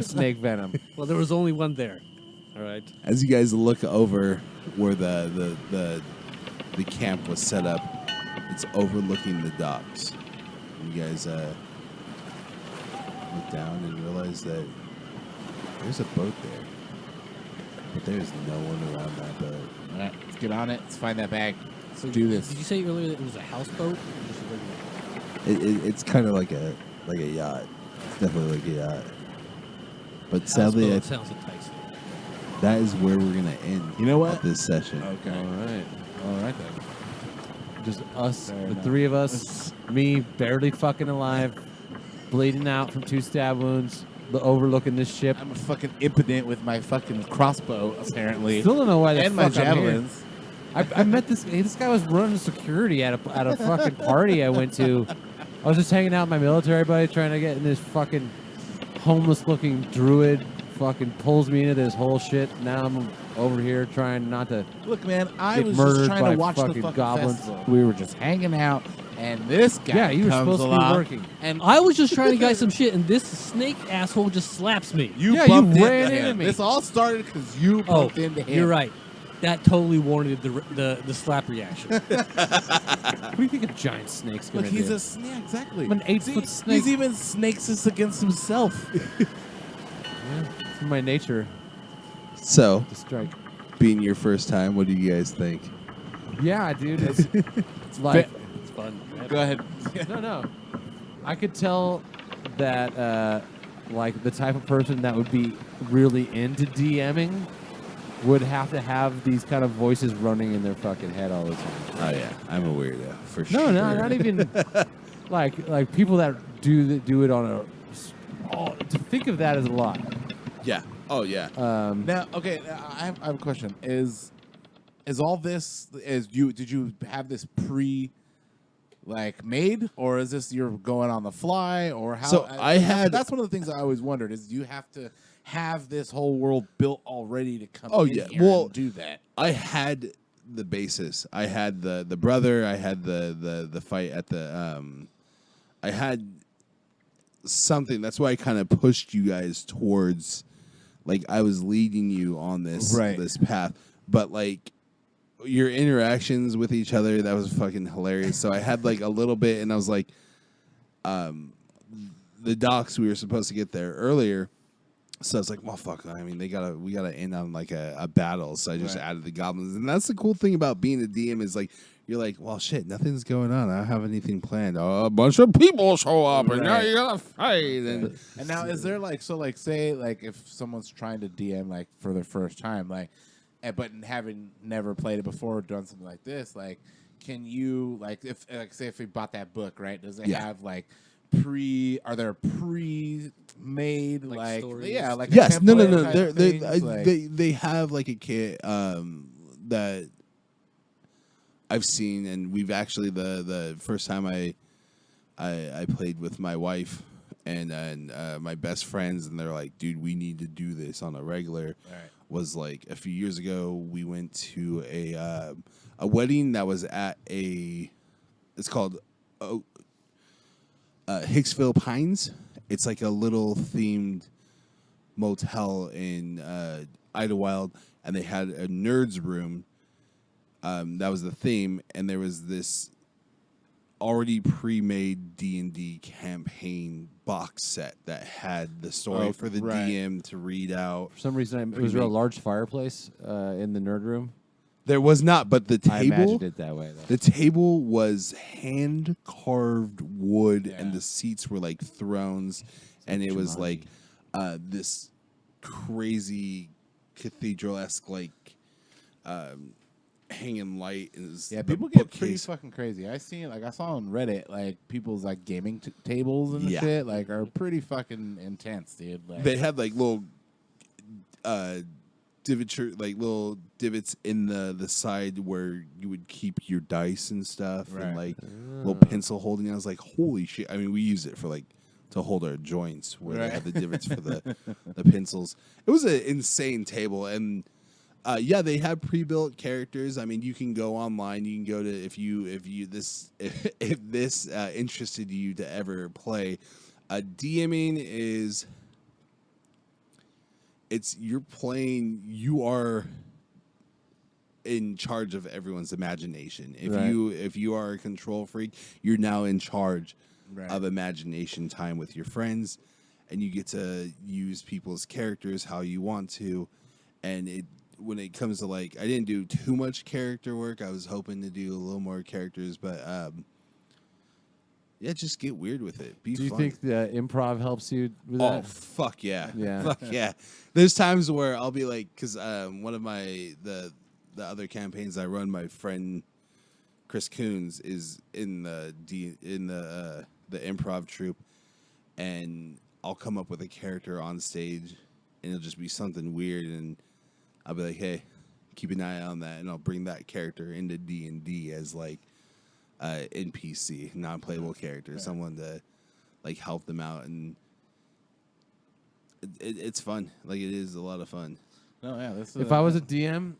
snake venom. Well, there was only one there. All right. As you guys look over where the camp was set up, it's overlooking the docks. And you guys look down and realize that there's a boat there, but there's no one around that boat. All right, let's get on it. Let's find that bag. Let's do this. Did you say earlier that it was a houseboat? Or just a regular? It's kind of like a yacht. It's definitely like a yacht. But sadly, Houseboat sounds enticing. that is where we're gonna end. You know what? At this session. Okay. All right then. Just us, Fair the enough. 3 of us, me barely fucking alive, bleeding out from 2 stab wounds, overlooking this ship. I'm a fucking impotent with my fucking crossbow, apparently. Still don't know why the and my fuck I'm here. javelins. I met this guy was running security at a fucking party I went to. I was just hanging out with my military buddy trying to get in this fucking homeless looking druid fucking pulls me into this whole shit. Now I'm over here trying not to Look, man, I get was murdered just trying by to watch the fucking fucking goblins. festival. We were just hanging out, And this guy Yeah, you were comes supposed to be along, working. and I was just trying to guys some shit, and this snake asshole just slaps me. you Yeah, you bumped ran into into him. me. This all started because you Oh, bumped into him. you're right. That totally warranted the slap reaction. What do you think a giant snake's gonna Look, he's do? a snake. Exactly. I'm an 8-foot snake. He's even snakes us against himself. Yeah, it's in my nature So, to strike. being your first time, what do you guys think? Yeah, dude. It's like It's fun. Go ahead. no. I could tell that like the type of person that would be really into DMing would have to have these kind of voices running in their fucking head all the time. Oh yeah, I'm a weirdo for sure. No, not even like people that do it on a. Oh, to think of that as a lot. Yeah. Oh yeah. Now, okay, I have a question. Is all this did you have this made, or is this you're going on the fly, or how? So I had- that's one of the things I always wondered is do you have to have this whole world built already to come Oh, in yeah. here Well, and do that? I had the basis. I had the brother. I had the fight at the. I had something. That's why I kind of pushed you guys towards, like I was leading you on this Right. this path. But like your interactions with each other, that was fucking hilarious. So I had like a little bit, and I was like, the docks we were supposed to get there earlier. So I was like, well, fuck. I mean, we gotta end on like a battle. So I just added the goblins, and that's the cool thing about being a DM is like you're like, well, shit, nothing's going on. I don't have anything planned. Oh, a bunch of people show up, and now Right. you gotta fight. And And now, is there say if someone's trying to DM for their first time, but having never played it before, or done something like this, can you if we bought that book, right? Does it Yeah. have are there pre-made stories? yeah a yes, no. template type They have like a kit that I've seen, and we've actually the first time I played with my wife and my best friends, and they're like, dude, we need to do this on a regular. Right. Was like a few years ago. We went to a wedding that was at it's called Hicksville Pines. It's like a little themed motel in Idlewild, and they had a nerds room. That was the theme, and there was this already pre-made D&D campaign box set that had the story for the right. DM to read out. For some reason, was there a large fireplace in the nerd room? There was not, but the I table. imagined it that way, though. The table was hand carved wood, Yeah. and the seats were like thrones, and it was like this crazy cathedral-esque hanging light. And Yeah, the people get pretty bookcase. fucking crazy. I saw on Reddit people's gaming tables and Yeah. shit are pretty fucking intense, dude. They had like little little divots in the side where you would keep your dice and stuff, and Right. little pencil holding. I was like, holy shit! I mean, we use it for to hold our joints where they Right. have the divots for the pencils. It was an insane table, and yeah, they have pre-built characters. I mean, you can go online. You can go to if this interested you to ever play. DMing is. You are in charge of everyone's imagination. If you are a control freak, you're now in charge of imagination time with your friends, and you get to use people's characters how you want to. And when it comes to I didn't do too much character work. I was hoping to do a little more characters, but yeah, just get weird with it. Be Do you fun. think the improv helps you with Oh that? fuck yeah, Yeah. fuck yeah. There's times where I'll be because one of the other campaigns I run, my friend Chris Coons is in the improv troupe, and I'll come up with a character on stage, and it'll just be something weird, and I'll be like, hey, keep an eye on that, and I'll bring that character into D&D as NPC, non-playable character, someone to help them out, and it's fun. It is a lot of fun. No, yeah. This If I was a DM,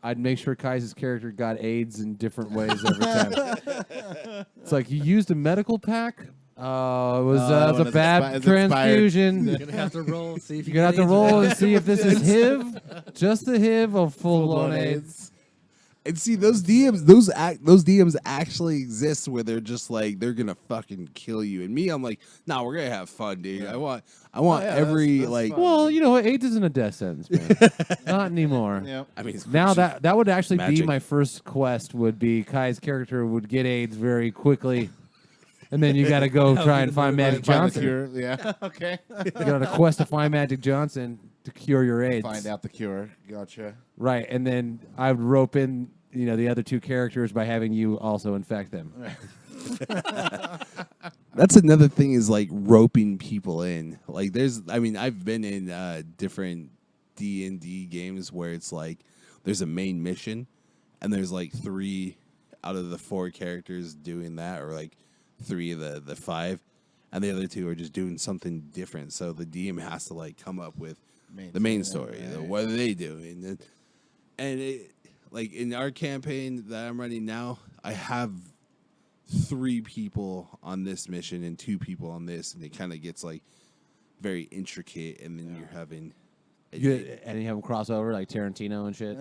I'd make sure Kai's character got AIDS in different ways every time. It's like you used a medical pack. It was when a it's bad it's transfusion. You're gonna have to roll. See if You're gonna have to AIDS roll or and see if this is HIV, just the HIV, or full-blown AIDS. And see those DMs actually exist where they're just like they're gonna fucking kill you. And me, I'm like, nah, we're gonna have fun, dude. I want yeah, every that's like. fun. Well, you know what? AIDS isn't a death sentence, man. Not anymore. Yep. I mean, it's Now that would actually be Magic. my first quest. Would be Kai's character would get AIDS very quickly, and then you got to go try and find Magic Find the Johnson. cure. Yeah. Okay. You got a quest to find Magic Johnson to cure your AIDS. Find out the cure. Gotcha. Right, and then I would rope in, the other two characters by having you also infect them. That's another thing is like roping people in. Like I've been in different D&D games where it's like there's a main mission and there's like 3 out of the 4 characters doing that, or like 3 of the 5, and the other 2 are just doing something different. So the DM has to like come up with the main story. What are they doing? And it, like in our campaign that I'm running now, I have 3 people on this mission and 2 people on this, and it kind of gets like very intricate, and then you're having. And you have them cross over like Tarantino and shit.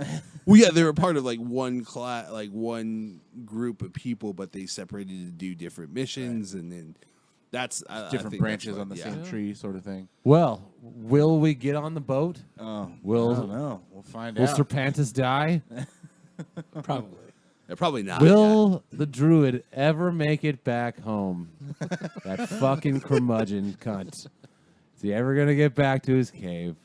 Well, yeah, they were part of like one class, like one group of people, but they separated to do different missions, and then that's I Different think branches that's on the what- same tree, sort of thing. Well, will we get on the boat? Oh, I Will don't know. We'll find Will out. Serpantus die? probably. Yeah, probably not. Will the druid ever make it back home? That fucking curmudgeon cunt. Is he ever gonna get back to his cave?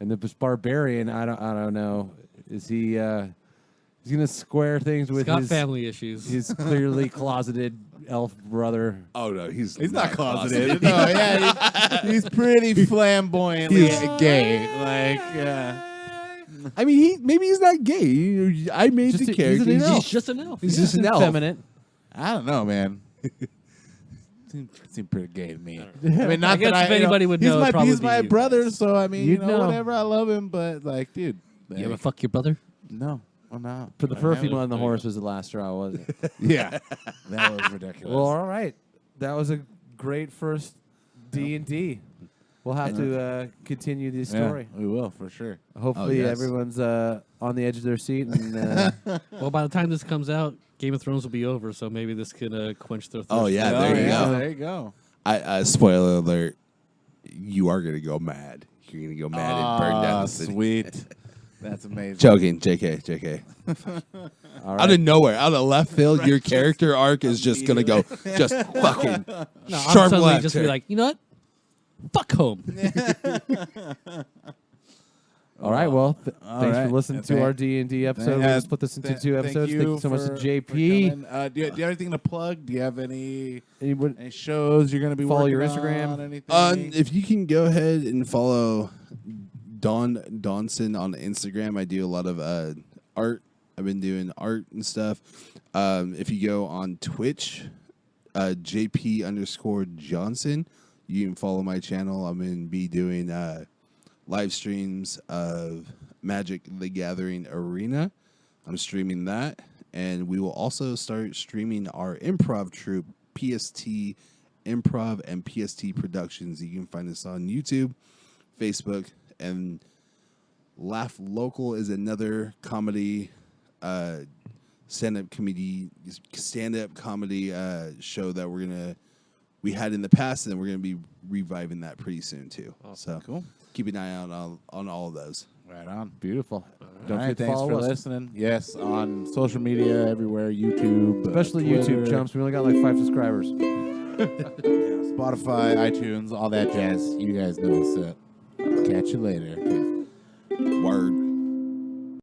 And the barbarian, I don't know. Is he? He's gonna square things with He's got his family issues. his clearly closeted elf brother. Oh no, he's not closeted. No, yeah, he's pretty flamboyantly gay. Like, yeah. I mean, maybe he's not gay. I made Just the a- character. he's an elf. He's just an elf. He's just an elf. Effeminate. I don't know, man. Seemed pretty gay to me. I mean, not I guess that if anybody would know, it'd probably he's be my you brother, guys. so I mean, You'd you know, know. whatever. I love him, but like, dude, You ever like, fuck your brother? no, well, no. But the I perfume never- on the horse was the last straw, wasn't it? Yeah, that was ridiculous. Well, all right. That was a great first D&D. We'll have to continue this Yeah, story. we will for sure. Hopefully, yes. everyone's on the edge of their seat. And Well, by the time this comes out, Game of Thrones will be over, so maybe this could quench their thirst. Oh, yeah, Oh, there you yeah, go. There you go. Spoiler alert: you are gonna go mad. You're gonna go mad and burn down the city. Sweet. That's amazing. Joking, JK. all Out right. of nowhere, out of left field, your character arc is just gonna go just fucking No, sharp I'm suddenly left. just be like, you know what? Fuck home. All right. Well, thanks right. for listening to our D&D episode. We'll just put this into 2 episodes. Thank you so much to for JP. coming. Do you have anything to plug? Do you have any Anyone- shows you're going to be Follow working your Instagram. on? Anything? If you can go ahead and follow Donson on Instagram, I do a lot of art. I've been doing art and stuff. If you go on Twitch, JP_Johnson, you can follow my channel. I'm going to be doing live streams of Magic the Gathering Arena. I'm streaming that. And we will also start streaming our improv troupe, PST Improv and PST Productions. You can find us on YouTube, Facebook, and Laugh Local is another comedy stand-up comedy show that we had in the past, and we're gonna be reviving that pretty soon too. So Cool. keep an eye out on all of those. Right on. Beautiful. All Don't right, forget to thanks follow for us. listening. Yes, on social media, everywhere, YouTube. Especially Twitter, YouTube, chumps. We only got like 5 subscribers. Spotify, iTunes, all that jazz. You guys know what's up. Catch you later. Word.